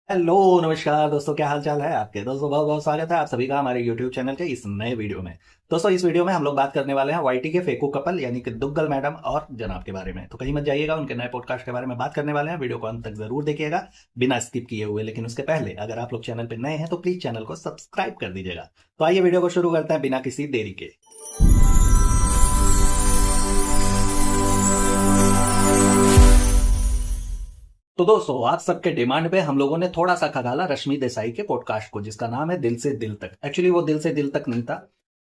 Hello नमस्कार दोस्तों, क्या हाल चाल है आपके। दोस्तों बहुत बहुत स्वागत है आप सभी का हमारे यूट्यूब चैनल के इस नए वीडियो में। दोस्तों इस वीडियो में हम लोग बात करने वाले हैं वाईटी के फेकू कपल यानी कि दुग्गल मैडम और जनाब के बारे में। तो कहीं मत जाइएगा, उनके नए पॉडकास्ट के बारे में बात करने वाले हैं। वीडियो को अंत तक जरूर देखिएगा बिना स्किप किए हुए। लेकिन उसके पहले अगर आप लोग चैनल पर नए हैं तो प्लीज चैनल को सब्सक्राइब कर दीजिएगा। तो आइए वीडियो को शुरू करते हैं बिना किसी देरी के। तो दोस्तों आप सबके डिमांड पे हम लोगों ने थोड़ा सा खगाला रश्मि देसाई के पॉडकास्ट को, जिसका नाम है दिल से दिल तक। एक्चुअली वो दिल से दिल तक नहीं था,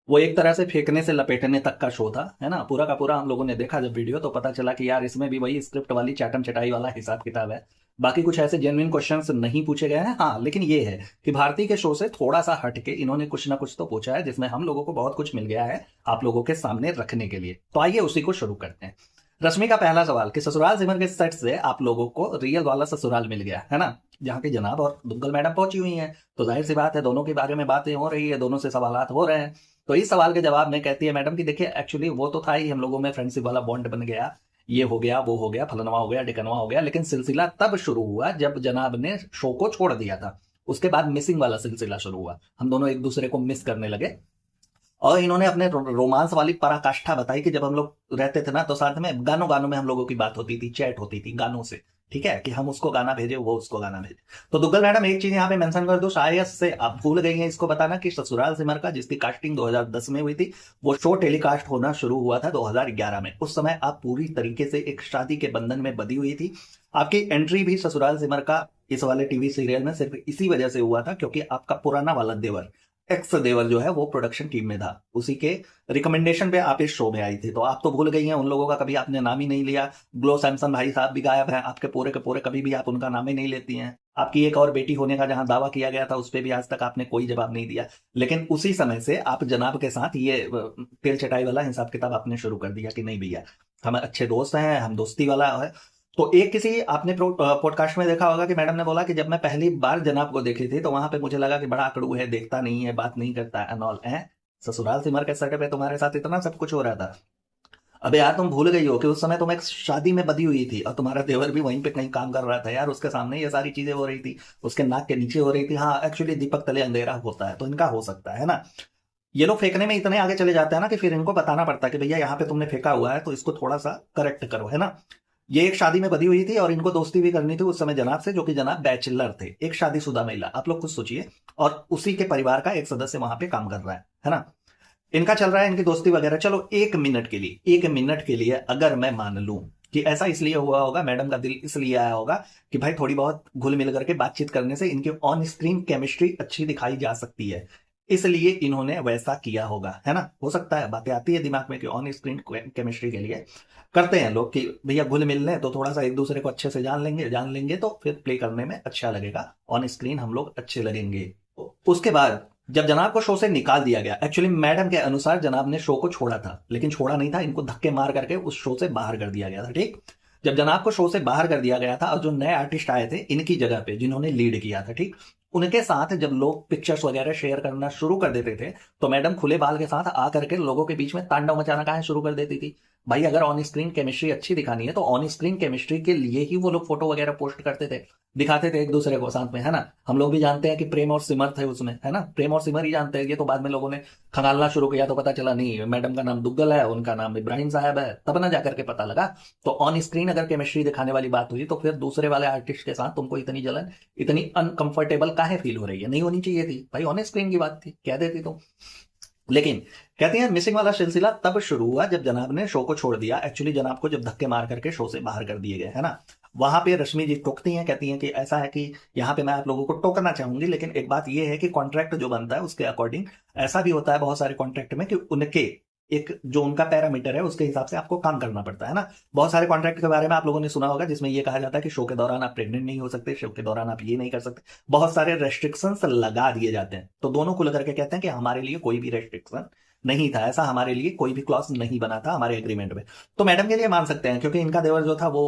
वो एक तरह से फेंकने से लपेटने तक का शो था, है ना। पूरा का पूरा हम लोगों ने देखा जब वीडियो, तो पता चला कि यार इसमें भी वही स्क्रिप्ट वाली चाटम चटाई वाला हिसाब किताब है। बाकी कुछ ऐसे जेन्युइन क्वेश्चंस नहीं पूछे गए हैं। हाँ लेकिन ये है कि भारती के शो से थोड़ा सा हटके इन्होंने कुछ ना कुछ तो पूछा है, जिसमें हम लोगों को बहुत कुछ मिल गया है आप लोगों के सामने रखने के लिए। तो आइए उसी को शुरू करते हैं। रश्मि का पहला सवाल कि ससुराल सिमर के सेट से आप लोगों को रियल वाला ससुराल मिल गया है ना, जहाँ की जनाब और दुग्गल मैडम पहुंची हुई हैं। तो जाहिर सी बात है दोनों के बारे में बातें हो रही है, दोनों से सवालात हो रहे हैं। तो इस सवाल के जवाब में कहती है मैडम कि देखिए एक्चुअली वो तो था ही, हम लोगों में फ्रेंडशिप वाला बॉन्ड बन गया, ये हो गया वो हो गया फलनवा हो गया ढिकनवा हो गया। लेकिन सिलसिला तब शुरू हुआ जब जनाब ने शो को छोड़ दिया था। उसके बाद मिसिंग वाला सिलसिला शुरू हुआ, हम दोनों एक दूसरे को मिस करने लगे। और इन्होंने अपने रोमांस वाली पराकाष्ठा बताई कि जब हम लोग रहते थे ना तो साथ में गानों गानों में हम लोगों की बात होती थी, चैट होती थी गानों से। ठीक है कि हम उसको गाना भेजे वो उसको गाना भेजे। तो दुग्गल मैडम एक चीज यहाँ पे मेंशन कर दो, शायद से आप भूल गई हैं इसको बताना कि ससुराल सिमर का जिसकी कास्टिंग 2010 में हुई थी, वो शो टेलीकास्ट होना शुरू हुआ था 2011 में। उस समय आप पूरी तरीके से एक शादी के बंधन में बंधी हुई थी। आपकी एंट्री भी ससुराल सिमर का इस वाले टीवी सीरियल में सिर्फ इसी वजह से हुआ था क्योंकि आपका पुराना वाला देवर एक्स देवर जो है वो प्रोडक्शन टीम में था, उसी के रिकमेंडेशन पे आप इस शो में आई थी। तो आप तो भूल गई हैं उन लोगों का, कभी आपने नाम ही नहीं लिया। ग्लो सैमसन भाई साहब भी गायब हैं आपके पूरे के पूरे, कभी भी आप उनका नाम ही नहीं लेती हैं। आपकी एक और बेटी होने का जहां दावा किया गया था उस पर भी आज तक आपने कोई जवाब नहीं दिया। लेकिन उसी समय से आप जनाब के साथ ये तेल चटाई वाला हिसाब किताब आपने शुरू कर दिया कि नहीं भैया हम अच्छे दोस्त हैं, हम दोस्ती वाला है। तो एक किसी आपने पॉडकास्ट में देखा होगा कि मैडम ने बोला कि जब मैं पहली बार जनाब को देखी थी तो वहां पे मुझे लगा कि बड़ा अकड़ू है, देखता नहीं है, बात नहीं करता एंड ऑल है। ससुराल सिमर के सेटअप पे तुम्हारे साथ इतना सब कुछ हो रहा था। अबे यार तुम भूल गई हो कि उस समय तुम एक शादी में बधी हुई थी और तुम्हारा देवर भी वहीं पे कहीं काम कर रहा था यार, उसके सामने ये सारी चीजें हो रही थी, उसके नाक के नीचे हो रही थी। हाँ एक्चुअली दीपक तले अंधेरा होता है तो इनका हो सकता है ना। ये लोग फेंकने में इतने आगे चले जाते हैं ना कि फिर इनको बताना पड़ता है कि भैया यहाँ पे तुमने फेंका हुआ है तो इसको थोड़ा सा करेक्ट करो, है ना। ये एक शादी में बधी हुई थी और इनको दोस्ती भी करनी थी उस समय जनाब से, जो कि जनाब बैचलर थे, एक शादीशुदा महिला। आप लोग कुछ सोचिए, और उसी के परिवार का एक सदस्य वहां पे काम कर रहा है ना। इनका चल रहा है इनकी दोस्ती वगैरह। चलो एक मिनट के लिए, एक मिनट के लिए अगर मैं मान लूं कि ऐसा इसलिए हुआ होगा, मैडम का दिल इसलिए आया होगा कि भाई थोड़ी बहुत घुल मिल करके बातचीत करने से इनकी ऑन स्क्रीन केमिस्ट्री अच्छी दिखाई जा सकती है, इसलिए इन्होंने वैसा किया होगा, है ना। हो सकता है, बातें आती है दिमाग में कि ऑन स्क्रीन केमिस्ट्री के लिए करते हैं लोग कि भैया घुल मिल लें तो थोड़ा सा एक दूसरे को अच्छे से जान लेंगे तो फिर प्ले करने में अच्छा लगेगा, ऑन स्क्रीन हम लोग अच्छे लगेंगे। उसके बाद जब जनाब को शो से निकाल दिया गया, एक्चुअली मैडम के अनुसार जनाब ने शो को छोड़ा था लेकिन छोड़ा नहीं था, इनको धक्के मार करके उस शो से बाहर कर दिया गया था। ठीक, जब जनाब को शो से बाहर कर दिया गया था और जो नए आर्टिस्ट आए थे इनकी जगह पे जिन्होंने लीड किया था, ठीक, उनके साथ जब लोग पिक्चर्स वगैरह शेयर करना शुरू कर देते थे तो मैडम खुले बाल के साथ आकर के लोगों के बीच में तांडव मचाना कहाँ शुरू कर देती थी। भाई अगर ऑन स्क्रीन केमिस्ट्री अच्छी दिखानी है तो ऑन स्क्रीन केमिस्ट्री के लिए ही वो लोग फोटो वगैरह पोस्ट करते थे, दिखाते थे एक दूसरे को साथ में, है ना। हम लोग भी जानते हैं कि प्रेम और सिमर थे उसमें, है ना, प्रेम और सिमर ही जानते हैं। ये तो बाद में लोगों ने खंगालना शुरू किया तो पता चला नहीं मैडम का नाम दुग्गल है, उनका नाम इब्राहिम साहब है, तब ना जाकर के पता लगा। तो ऑन स्क्रीन अगर केमिस्ट्री दिखाने वाली बात हुई तो फिर दूसरे वाले आर्टिस्ट के साथ तुमको इतनी जलन, इतनी अनकंफर्टेबल काहे फील हो रही है। नहीं होनी चाहिए थी भाई, ऑन स्क्रीन की बात थी, कह देती तुम। लेकिन कहती हैं मिसिंग वाला सिलसिला तब शुरू हुआ जब जनाब ने शो को छोड़ दिया। एक्चुअली जनाब को जब धक्के मार करके शो से बाहर कर दिए गए, है ना। वहां पे रश्मि जी टोकती हैं, कहती हैं कि ऐसा है कि यहाँ पे मैं आप लोगों को टोकना चाहूंगी, लेकिन एक बात यह है कि कॉन्ट्रैक्ट जो बनता है उसके अकॉर्डिंग ऐसा भी होता है बहुत सारे कॉन्ट्रैक्ट में कि उनके एक जो उनका पैरामीटर है उसके हिसाब से आपको काम करना पड़ता है ना। बहुत सारे कॉन्ट्रैक्ट के बारे में आप लोगों ने सुना होगा जिसमें यह कहा जाता है कि शो के दौरान आप प्रेग्नेंट नहीं हो सकते, शो के दौरान आप ये नहीं कर सकते, बहुत सारे रेस्ट्रिक्शंस लगा दिए जाते हैं। तो दोनों को लेकर के कहते हैं कि हमारे लिए कोई भी रेस्ट्रिक्शन नहीं था, ऐसा हमारे लिए कोई भी क्लॉज नहीं बना था हमारे एग्रीमेंट में। तो मैडम के लिए मान सकते हैं क्योंकि इनका देवर जो था वो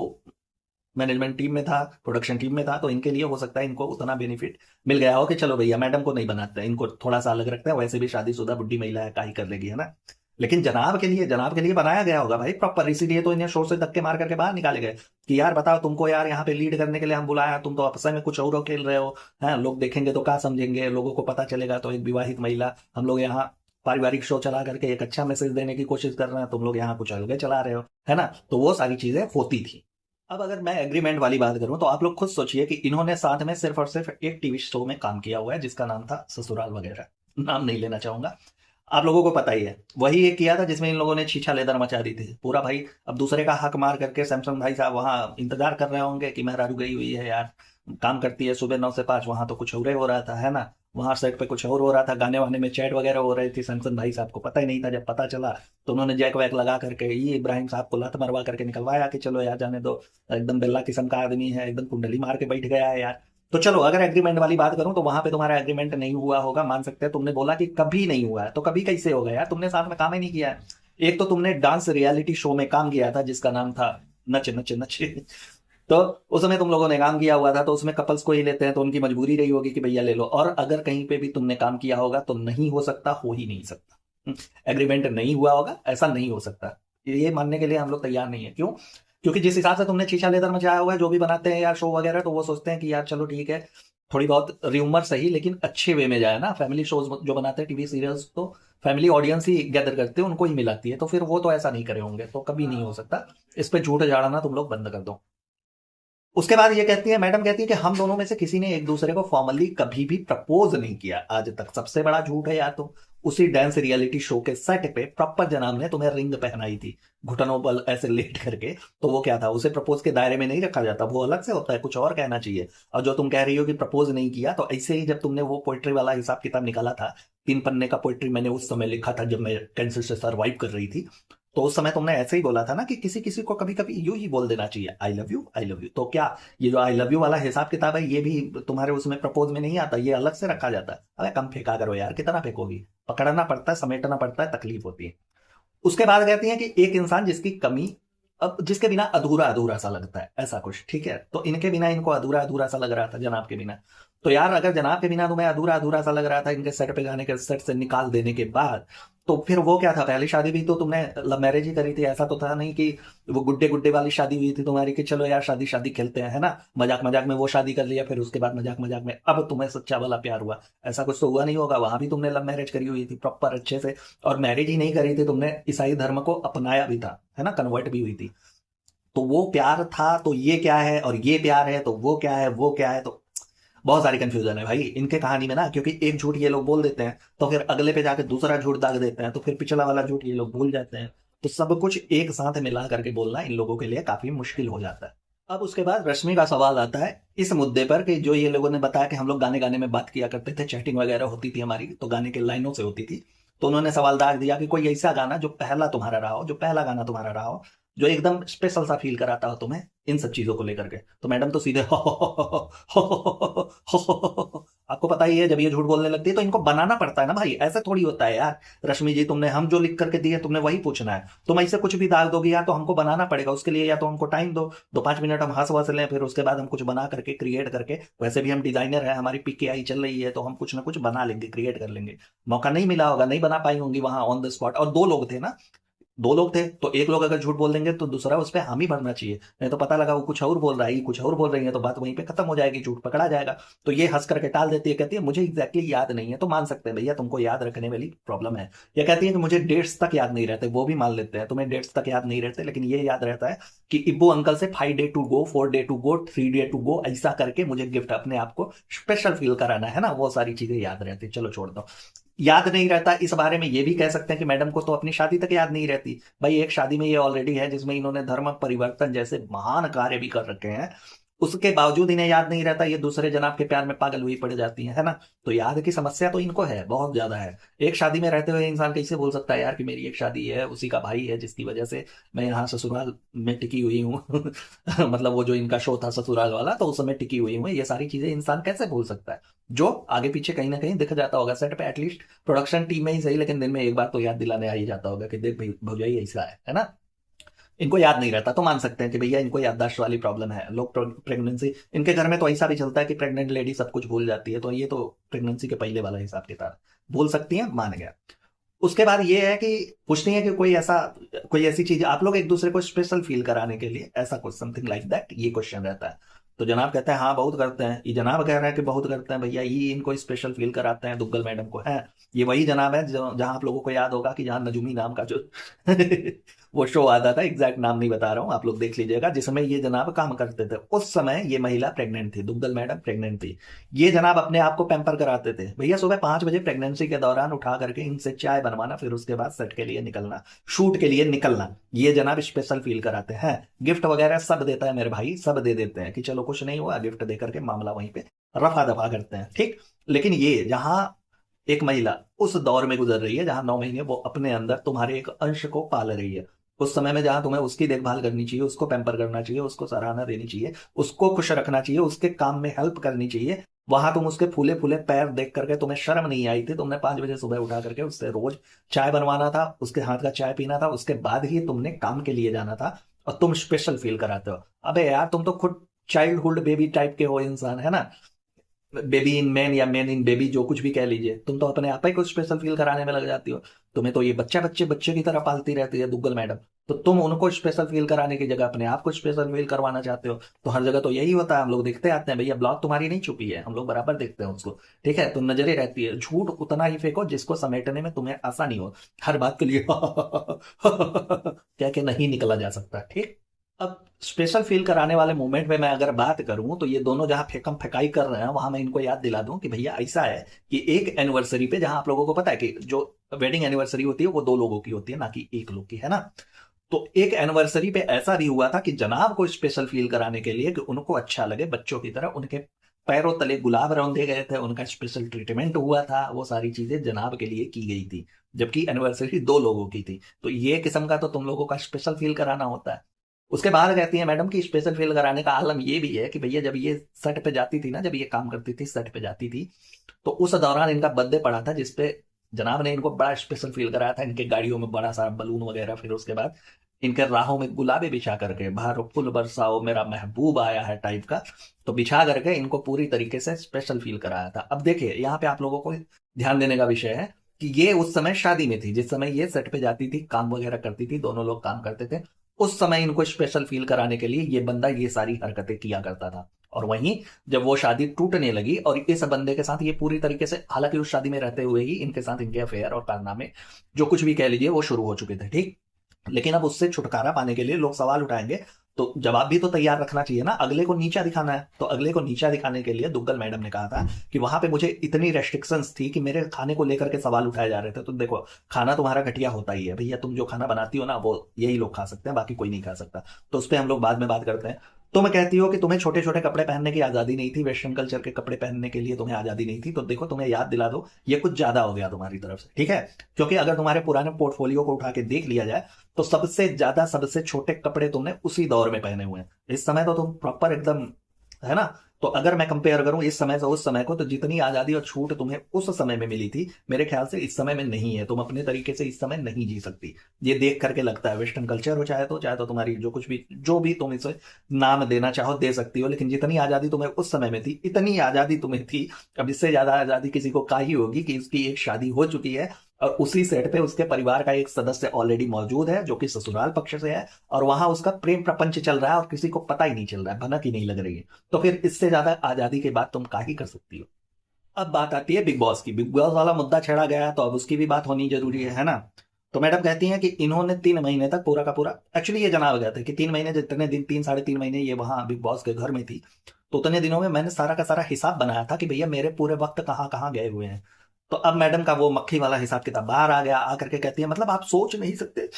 मैनेजमेंट टीम में था, प्रोडक्शन टीम में था, तो इनके लिए हो सकता है इनको उतना बेनिफिट मिल गया हो कि चलो भैया मैडम को नहीं बनाते, इनको थोड़ा सा अलग रखते हैं, वैसे भी शादीशुदा बुढ़ी महिला है, का ही कर लेगी, है ना। लेकिन जनाब के लिए बनाया गया होगा भाई प्रॉपर, इसीलिए तो इन्हें शोर से धक्के मार करके बाहर निकाले गए कि यार बताओ, तुमको यार यहाँ पे लीड करने के लिए हम बुलाया, तुम तो आपस में कुछ और खेल रहे हो। हैं, लोग देखेंगे तो क्या समझेंगे, लोगों को पता चलेगा तो एक विवाहित महिला, हम लोग यहाँ पारिवारिक शो चला करके एक अच्छा मैसेज देने की कोशिश कर रहे हैं, तुम लोग यहाँ कुछ अलग चला रहे हो, है ना। तो वो सारी चीजें होती थी। अब अगर मैं एग्रीमेंट वाली बात करूं तो आप लोग खुद सोचिए कि इन्होंने साथ में सिर्फ और सिर्फ एक टीवी शो में काम किया हुआ है जिसका नाम था ससुराल वगैरह, नाम नहीं लेना चाहूंगा, आप लोगों को पता ही है। वही एक किया था जिसमें इन लोगों ने छीछा लेदर मचा दी थी पूरा भाई। अब दूसरे का हक मार करके सैमसंग भाई साहब वहां इंतजार कर रहे होंगे कि मेहरारू गई हुई है यार, काम करती है सुबह 9 से 5, वहां तो कुछ और ही हो रहा था, है ना। वहां सेट पे कुछ और हो रहा था, गाने वाने में चैट वगैरह हो रही थी, सैमसंग भाई साहब को पता ही नहीं था। जब पता चला तो उन्होंने जैक वैक लगा करके ये इब्राहिम साहब को लत मरवा करके निकलवाया कि चलो यार जाने दो, एकदम बिल्ला किस्म का आदमी है, एकदम कुंडली मार के बैठ गया है यार। तो चलो अगर एग्रीमेंट वाली बात करूं तो वहां पे तुम्हारा एग्रीमेंट नहीं हुआ होगा, मान सकते हैं। तुमने बोला कि कभी नहीं हुआ है, तो कभी कैसे होगा यार, तुमने साथ में काम ही नहीं किया है। एक तो तुमने डांस रियलिटी शो में काम किया था जिसका नाम था नच नच नच तो उस समय तुम लोगों ने काम किया हुआ था, तो उसमें कपल्स को ही लेते हैं, तो उनकी मजबूरी रही होगी कि भैया ले लो। और अगर कहीं पे भी तुमने काम किया होगा तो नहीं हो सकता, हो ही नहीं सकता, एग्रीमेंट नहीं हुआ होगा, ऐसा नहीं हो सकता। ये मानने के लिए हम लोग तैयार नहीं है। क्यों? क्योंकि जिस हिसाब से तुमने शीशा लेदर मचाया हुआ है, जो भी बनाते हैं यार शो वगैरह, तो वो सोचते हैं कि यार चलो ठीक है, थोड़ी बहुत र्यूमर सही लेकिन अच्छे वे में जाए ना। फैमिली शोज जो बनाते हैं टीवी सीरियल्स, तो फैमिली ऑडियंस ही गैदर करते हैं, उनको ही मिलाती है, तो फिर वो तो ऐसा नहीं करे होंगे, तो कभी नहीं हो सकता। इस पे झूठ झाड़ना तुम लोग बंद कर दो। उसके बाद ये कहती है, मैडम कहती है कि हम दोनों में से किसी ने एक दूसरे को फॉर्मली कभी भी प्रपोज नहीं किया आज तक। सबसे बड़ा झूठ है यार। तो उसी डांस रियलिटी शो के सेट पे प्रॉपर जनाब ने तुम्हें रिंग पहनाई थी, घुटनों पर ऐसे लेट करके। तो वो क्या था, उसे प्रपोज के दायरे में नहीं रखा जाता, वो अलग से होता है, कुछ और कहना चाहिए। और जो तुम कह रही हो कि प्रपोज नहीं किया, तो ऐसे ही जब तुमने वो पोइट्री वाला हिसाब किताब निकाला था, 3 पन्ने का पोइट्री मैंने उस समय लिखा था जब मैं कैंसर से सर्वाइव कर रही थी, तो उस समय तुमने ऐसे ही बोला था ना कि किसी किसी को कभी कभी यूं ही बोल देना चाहिए, I love you, I love you. तो क्या ये जो आई लव यू वाला हिसाब किताब है, ये भी तुम्हारे उसमें प्रपोज में नहीं आता, ये अलग से रखा जाता है। अरे कम फेंका करो यार, कितना फेंकोगी, पकड़ना पड़ता है, समेटना पड़ता है, तकलीफ होती है। उसके बाद कहती है कि एक इंसान जिसकी कमी, अब जिसके बिना अधूरा अधूरा सा लगता है, ऐसा कुछ, ठीक है। तो इनके बिना इनको अधूरा अधूरा सा लग रहा था जनाब के बिना। तो यार अगर जनाब के बिना तुम्हें अधूरा अधूरा सा लग रहा था इनके सेट पे गाने के सेट से निकाल देने के बाद, तो फिर वो क्या था, पहली शादी भी तो तुमने लव मैरिज ही करी थी। ऐसा तो था नहीं कि वो गुड्डे गुड्डे वाली शादी हुई थी तुम्हारी कि चलो यार शादी शादी खेलते हैं, है ना, मजाक मजाक में वो शादी कर लिया, फिर उसके बाद मजाक मजाक में अब तुम्हें सच्चा वाला प्यार हुआ। ऐसा कुछ तो हुआ नहीं होगा, वहां भी तुमने लव मैरिज करी हुई थी प्रॉपर अच्छे से। और मैरिज ही नहीं करी थी तुमने, ईसाई धर्म को अपनाया भी था, है ना, कन्वर्ट भी हुई थी। तो वो प्यार था, तो ये क्या है, और ये प्यार है तो वो क्या है, वो क्या है। तो बहुत सारी कंफ्यूजन है भाई इनके कहानी में ना, क्योंकि एक झूठ ये लोग बोल देते हैं तो फिर अगले पे जाके दूसरा झूठ दाग देते हैं, तो फिर पिछला वाला झूठ ये लोग भूल जाते हैं। तो सब कुछ एक साथ मिला करके बोलना इन लोगों के लिए काफी मुश्किल हो जाता है। अब उसके बाद रश्मि का सवाल आता है इस मुद्दे पर कि जो ये लोगों ने बताया कि हम लोग गाने गाने में बात किया करते थे, चैटिंग वगैरह होती थी हमारी, तो गाने के लाइनों से होती थी। तो उन्होंने सवाल दाग दिया कि कोई ऐसा गाना जो पहला तुम्हारा रहा हो, जो पहला गाना तुम्हारा रहा हो, जो एकदम स्पेशल सा फील कराता हो तुम्हें इन सब चीजों को लेकर के। तो मैडम तो सीधे आपको पता ही है जब ये झूठ बोलने लगती है तो इनको बनाना पड़ता है ना भाई, ऐसे थोड़ी होता है यार। रश्मि जी तुमने हम जो लिख करके दिए तुमने वही पूछना है, तुम ऐसे कुछ भी दाग दोगी यार तो हमको बनाना पड़ेगा उसके लिए, या तो हमको टाइम दो, 2-5 मिनट हम हंस वस लें, फिर उसके बाद हम कुछ बना करके क्रिएट करके, वैसे भी हम डिजाइनर है, हमारी PKI चल रही है, तो हम कुछ ना कुछ बना लेंगे, क्रिएट कर लेंगे। मौका नहीं मिला होगा, नहीं बना पाई होंगी वहां ऑन द स्पॉट। और 2 लोग थे ना, 2 लोग थे, तो एक लोग अगर झूठ बोल देंगे तो दूसरा उस पर हामी भरना चाहिए, नहीं तो पता लगा वो कुछ और बोल रहा है, ये कुछ और बोल रही है, तो बात वहीं पे खत्म हो जाएगी, झूठ पकड़ा जाएगा। तो ये हंस करके टाल देती है, कहती है मुझे एग्जैक्टली याद नहीं है। तो मान सकते हैं भैया तुमको याद रखने वाली प्रॉब्लम है। ये कहती है कि मुझे डेट्स तक याद नहीं रहते, वो भी मान लेते हैं तुम्हें डेट्स तक याद नहीं रहते, लेकिन ये याद रहता है कि इब्बू अंकल से 5 day to go, 4 day to go, 3 day to go, ऐसा करके मुझे गिफ्ट अपने आप को स्पेशल फील कराना है ना, वो सारी चीजें याद रहती। चलो छोड़ दो, याद नहीं रहता। इस बारे में ये भी कह सकते हैं कि मैडम को तो अपनी शादी तक याद नहीं रहती। भाई एक शादी में ये ऑलरेडी है जिसमें इन्होंने धर्म परिवर्तन जैसे महान कार्य भी कर रखे हैं, उसके बावजूद इन्हें याद नहीं रहता, ये दूसरे जनाब के प्यार में पागल हुई पड़ जाती है ना। तो याद की समस्या तो इनको है, बहुत ज्यादा है। एक शादी में रहते हुए इंसान कैसे बोल सकता है यार कि मेरी एक शादी है, उसी का भाई है जिसकी वजह से मैं यहाँ ससुराल में टिकी हुई हूँ मतलब वो जो इनका शो था ससुराल वाला, तो उस समय टिकी हुई हूँ, ये सारी चीजें इंसान कैसे भूल सकता है, जो आगे पीछे कहीं ना कहीं दिख जाता होगा सेट पे, एटलीस्ट प्रोडक्शन टीम में ही सही, लेकिन दिन में एक बार तो याद दिलाने आ ही जाता होगा कि देख भाई भौजाई ऐसा है ना। इनको याद नहीं रहता तो मान सकते हैं कि भैया इनको याददाश्त वाली प्रॉब्लम है। लोग प्रेगनेंसी, इनके घर में तो ऐसा भी चलता है कि प्रेग्नेंट लेडी सब कुछ भूल जाती है, तो ये तो प्रेगनेंसी के पहले वाला हिसाब किताब, भूल सकती है, मान गया। उसके बाद ये है कि पूछनी है कि कोई ऐसी चीज आप लोग एक दूसरे को स्पेशल फील कराने के लिए, ऐसा कुछ समथिंग लाइक दैट, ये क्वेश्चन रहता है। तो जनाब कहते हैं हाँ बहुत करते हैं। ये जनाब कह रहे हैं कि बहुत करते हैं भैया, ये इनको स्पेशल फील कराते हैं दुग्गल मैडम को है। ये वही जनाब है जहां आप लोगों को याद होगा कि जहां नजूमी नाम का जो वो शो आता था, एग्जैक्ट नाम नहीं बता रहा हूँ, आप लोग देख लीजिएगा, जिसमें ये जनाब काम करते थे। उस समय ये महिला प्रेग्नेंट थी, दुग्गल मैडम प्रेग्नेंट थी। ये जनाब अपने आप को पैम्पर कराते थे भैया, सुबह 5 बजे प्रेगनेंसी के दौरान उठा करके इनसे चाय बनवाना, फिर उसके बाद सेट के लिए निकलना, शूट के लिए निकलना। ये जनाब स्पेशल फील कराते हैं। गिफ्ट वगैरह सब देता है मेरे भाई, सब दे देते हैं कि चलो कुछ नहीं हुआ, गिफ्ट दे करके मामला वहीं पे रफा दफा करते हैं, ठीक। लेकिन ये जहां एक महिला उस दौर में गुजर रही है जहां 9 महीने वो अपने अंदर तुम्हारे एक अंश को पाल रही है, उस समय में जहां तुम्हें उसकी देखभाल करनी चाहिए, उसको पैम्पर करना चाहिए, उसको सराहना देनी चाहिए, उसको खुश रखना चाहिए, उसके काम में हेल्प करनी चाहिए, वहां तुम उसके फूले फूले पैर देख करके तुम्हें शर्म नहीं आई थी? तुमने 5 बजे सुबह उठा करके उससे रोज चाय बनवाना था, उसके हाथ का चाय पीना था, उसके बाद ही तुमने काम के लिए जाना था, और तुम स्पेशल फील कराते हो। अबे यार, तुम तो खुद चाइल्डहुड बेबी टाइप के हो इंसान, है ना। बेबी इन मैन या मैन इन बेबी, जो कुछ भी कह लीजिए, तुम तो अपने आप ही को स्पेशल फील कराने में लग जाती हो। तुम्हें तो ये बच्चा बच्चे बच्चे की तरह पालती रहती है दुग्गल मैडम। तो तुम उनको स्पेशल फील कराने की जगह अपने आप को स्पेशल फील करवाना चाहते हो। तो हर जगह तो यही होता है, हम लोग देखते आते हैं भैया, ब्लॉग तुम्हारी नहीं छुपी है, हम लोग बराबर देखते हैं उसको, ठीक है। तो नजरें रहती है, झूठ उतना ही फेंको जिसको समेटने में तुम्हें आसानी हो, हर बात के लिए क्या के नहीं निकला जा सकता, ठीक। अब स्पेशल फील कराने वाले मोमेंट में मैं अगर बात करूं, तो ये दोनों जहां फेकम फेकाई कर रहे हैं, वहां मैं इनको याद दिला दूं कि भैया ऐसा है कि एक एनिवर्सरी पे, जहां आप लोगों को पता है कि जो वेडिंग एनिवर्सरी होती है वो 2 लोगों की होती है, ना कि एक लोग की, है ना। तो एक एनिवर्सरी पे ऐसा भी हुआ था कि जनाब को स्पेशल फील कराने के लिए कि उनको अच्छा लगे बच्चों की तरह, उनके पैरों तले गुलाब रौंदे गए थे, उनका स्पेशल ट्रीटमेंट हुआ था, वो सारी चीजें जनाब के लिए की गई थी, जबकि एनिवर्सरी 2 लोगों की थी। तो ये किस्म का तो तुम लोगों का स्पेशल फील कराना होता है। उसके बाद कहती है मैडम कि स्पेशल फील कराने का आलम ये भी है कि भैया, जब ये सेट पे जाती थी ना, जब ये काम करती थी सेट पे जाती थी, तो उस दौरान इनका बर्थडे पड़ा था, जिसपे जनाब ने इनको बड़ा स्पेशल फील कराया था। इनके गाड़ियों में बड़ा सारा बलून वगैरह, फिर उसके बाद इनके राहों में गुलाबे बिछा करके, बाहर फुल बरसाओ मेरा महबूब आया है टाइप का, तो बिछा करके इनको पूरी तरीके से स्पेशल फील कराया था। अब देखिए, यहाँ पे आप लोगों को ध्यान देने का विषय है कि ये उस समय शादी में थी, जिस समय ये सेट पे जाती थी, काम वगैरह करती थी, दोनों लोग काम करते थे, उस समय इनको स्पेशल फील कराने के लिए ये बंदा ये सारी हरकतें किया करता था। और वहीं जब वो शादी टूटने लगी और इस बंदे के साथ ये पूरी तरीके से, हालांकि उस शादी में रहते हुए ही इनके साथ इनके अफेयर और कारनामे, जो कुछ भी कह लीजिए, वो शुरू हो चुके थे, ठीक। लेकिन अब उससे छुटकारा पाने के लिए लोग सवाल उठाएंगे, तो जवाब भी तो तैयार रखना चाहिए ना, अगले को नीचा दिखाना है। तो अगले को नीचा दिखाने के लिए दुग्गल मैडम ने कहा था कि वहां पे मुझे इतनी रेस्ट्रिक्शंस थी कि मेरे खाने को लेकर के सवाल उठाए जा रहे थे। तो देखो, खाना तुम्हारा घटिया होता ही है भैया, तुम जो खाना बनाती हो ना, वो यही लोग खा सकते हैं, बाकी कोई नहीं खा सकता। तो उस पर हम लोग बाद में बात करते हैं। तो मैं कहती हो कि तुम्हें छोटे छोटे कपड़े पहनने की आजादी नहीं थी, वेस्टर्न कल्चर के कपड़े पहनने के लिए तुम्हें आजादी नहीं थी। तो देखो, तुम्हें याद दिला दो, ये कुछ ज्यादा हो गया तुम्हारी तरफ से, ठीक है। क्योंकि अगर तुम्हारे पुराने पोर्टफोलियो को उठा के देख लिया जाए, तो सबसे ज्यादा सबसे छोटे कपड़े तुमने उसी दौर में पहने हुए हैं। इस समय तो तुम प्रॉपर एकदम, है ना। तो अगर मैं कंपेयर करूं इस समय से उस समय को, तो जितनी आजादी और छूट तुम्हें उस समय में मिली थी, मेरे ख्याल से इस समय में नहीं है। तुम अपने तरीके से इस समय नहीं जी सकती, ये देख करके लगता है। वेस्टर्न कल्चर हो चाहे तो तुम्हारी जो कुछ भी, जो भी तुम इसे नाम देना चाहो दे सकती हो, लेकिन जितनी आजादी तुम्हें उस समय में थी, इतनी आजादी तुम्हें थी। अब इससे ज्यादा आजादी किसी को काही होगी कि उसकी एक शादी हो चुकी है, और उसी सेट पे उसके परिवार का एक सदस्य ऑलरेडी मौजूद है, जो कि ससुराल पक्ष से है, और वहां उसका प्रेम प्रपंच चल रहा है और किसी को पता ही नहीं चल रहा है, भनक ही नहीं लग रही है। तो फिर इससे ज्यादा आजादी के बाद तुम क्या ही कर सकती हो। अब बात आती है बिग बॉस की। बिग बॉस वाला मुद्दा छेड़ा गया है, तो अब उसकी भी बात होनी जरूरी है ना। तो मैडम कहती हैं कि इन्होंने 3 महीने तक पूरा का पूरा, एक्चुअली ये जनाब गए थे कि 3 महीने, जितने दिन, 3 साढ़े 3 महीने ये वहां बिग बॉस के घर में थी, तो उतने दिनों में मैंने सारा का सारा हिसाब बनाया था कि भैया मेरे पूरे वक्त कहाँ कहाँ गए हुए हैं। तो अब मैडम का वो मक्खी वाला हिसाब किताब बाहर आ गया। आकर के कहती है, मतलब आप सोच नहीं सकते,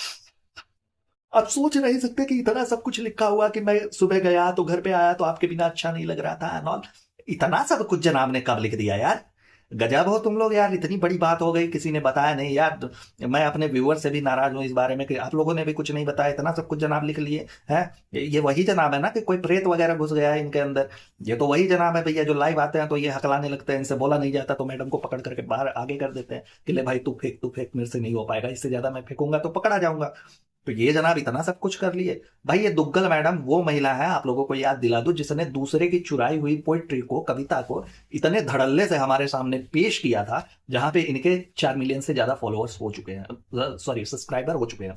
आप सोच नहीं सकते कि इतना सब कुछ लिखा हुआ कि मैं सुबह गया तो घर पे आया तो आपके बिना अच्छा नहीं लग रहा था एंड ऑल। इतना सब कुछ जनाब ने कब लिख दिया यार, गजब हो तुम लोग यार, इतनी बड़ी बात हो गई, किसी ने बताया नहीं यार। मैं अपने व्यूअर से भी नाराज हूं इस बारे में कि आप लोगों ने भी कुछ नहीं बताया, इतना सब कुछ जनाब लिख लिए हैं। ये वही जनाब है ना कि कोई प्रेत वगैरह घुस गया है इनके अंदर। ये तो वही जनाब है भैया, जो लाइव आते हैं तो ये हकलाने लगते हैं, इनसे बोला नहीं जाता तो मैडम को पकड़ करके बाहर आगे कर देते हैं कि ले भाई तू फेंक मेरे से नहीं हो पाएगा, इससे ज्यादा मैं फेंकूंगा तो पकड़ा जाऊंगा। तो ये जनाब इतना सब कुछ कर लिए। भाई ये दुग्गल मैडम वो महिला है, आप लोगों को याद दिला दूं, जिसने दूसरे की चुराई हुई पोइट्री को, कविता को इतने धड़ल्ले से हमारे सामने पेश किया था, जहां पे इनके 4 मिलियन से ज्यादा फॉलोअर्स हो चुके हैं, सॉरी सब्सक्राइबर हो चुके हैं।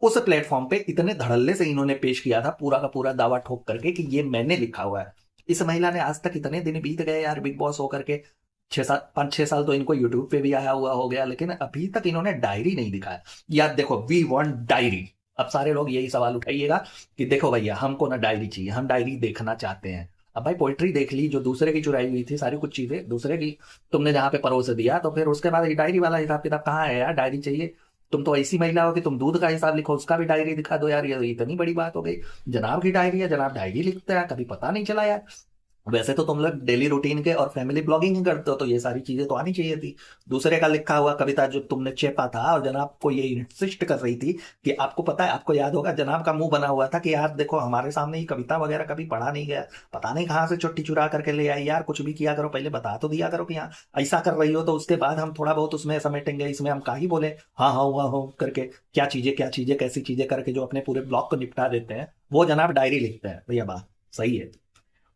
उस प्लेटफॉर्म पे इतने धड़ल्ले से इन्होंने पेश किया था पूरा का पूरा दावा ठोक करके कि ये मैंने लिखा हुआ है। इस महिला ने आज तक इतने दिन बीत गए यार बिग बॉस होकर के, 6 साल 5 6 साल तो इनको यूट्यूब पे भी आया हुआ हो गया, लेकिन अभी तक इन्होंने डायरी नहीं दिखाया। यार देखो, वी वांट डायरी। अब सारे लोग यही सवाल उठाइएगा कि देखो भैया हमको ना डायरी चाहिए, हम डायरी देखना चाहते हैं। अब भाई पोइट्री देख ली जो दूसरे की चुराई हुई थी, सारी कुछ चीजें दूसरे की तुमने जहां पे परोस दिया, तो फिर उसके बाद ये डायरी वाला हिसाब किताब कहाँ है यार? डायरी चाहिए। तुम तो ऐसी महिला हो कि तुम दूध का हिसाब लिखो, उसका भी डायरी दिखा दो यार, ये इतनी बड़ी बात हो गई। जनाब की डायरी है, जनाब डायरी लिखते हैं, कभी पता नहीं चला यार। वैसे तो तुम लोग डेली रूटीन के और फैमिली ब्लॉगिंग ही करते हो, तो ये सारी चीजें तो आनी चाहिए थी। दूसरे का लिखा हुआ कविता जो तुमने चेपा था, और जनाब को ये इंसिस्ट कर रही थी कि आपको पता है, आपको याद होगा जनाब का मुंह बना हुआ था कि यार देखो हमारे सामने ये कविता वगैरह कभी पढ़ा नहीं गया, पता नहीं कहाँ से चुट्टी चुरा करके ले आई यार। कुछ भी किया करो, पहले बता तो दिया करो कि हाँ ऐसा कर रही हो, तो उसके बाद हम थोड़ा बहुत उसमें समेटेंगे, इसमें हम का ही बोले हाँ हाँ हुआ हो करके। क्या चीजें कैसी चीजें करके जो अपने पूरे ब्लॉग को निपटा देते हैं, वो जनाब डायरी लिखते हैं। भैया बात सही है।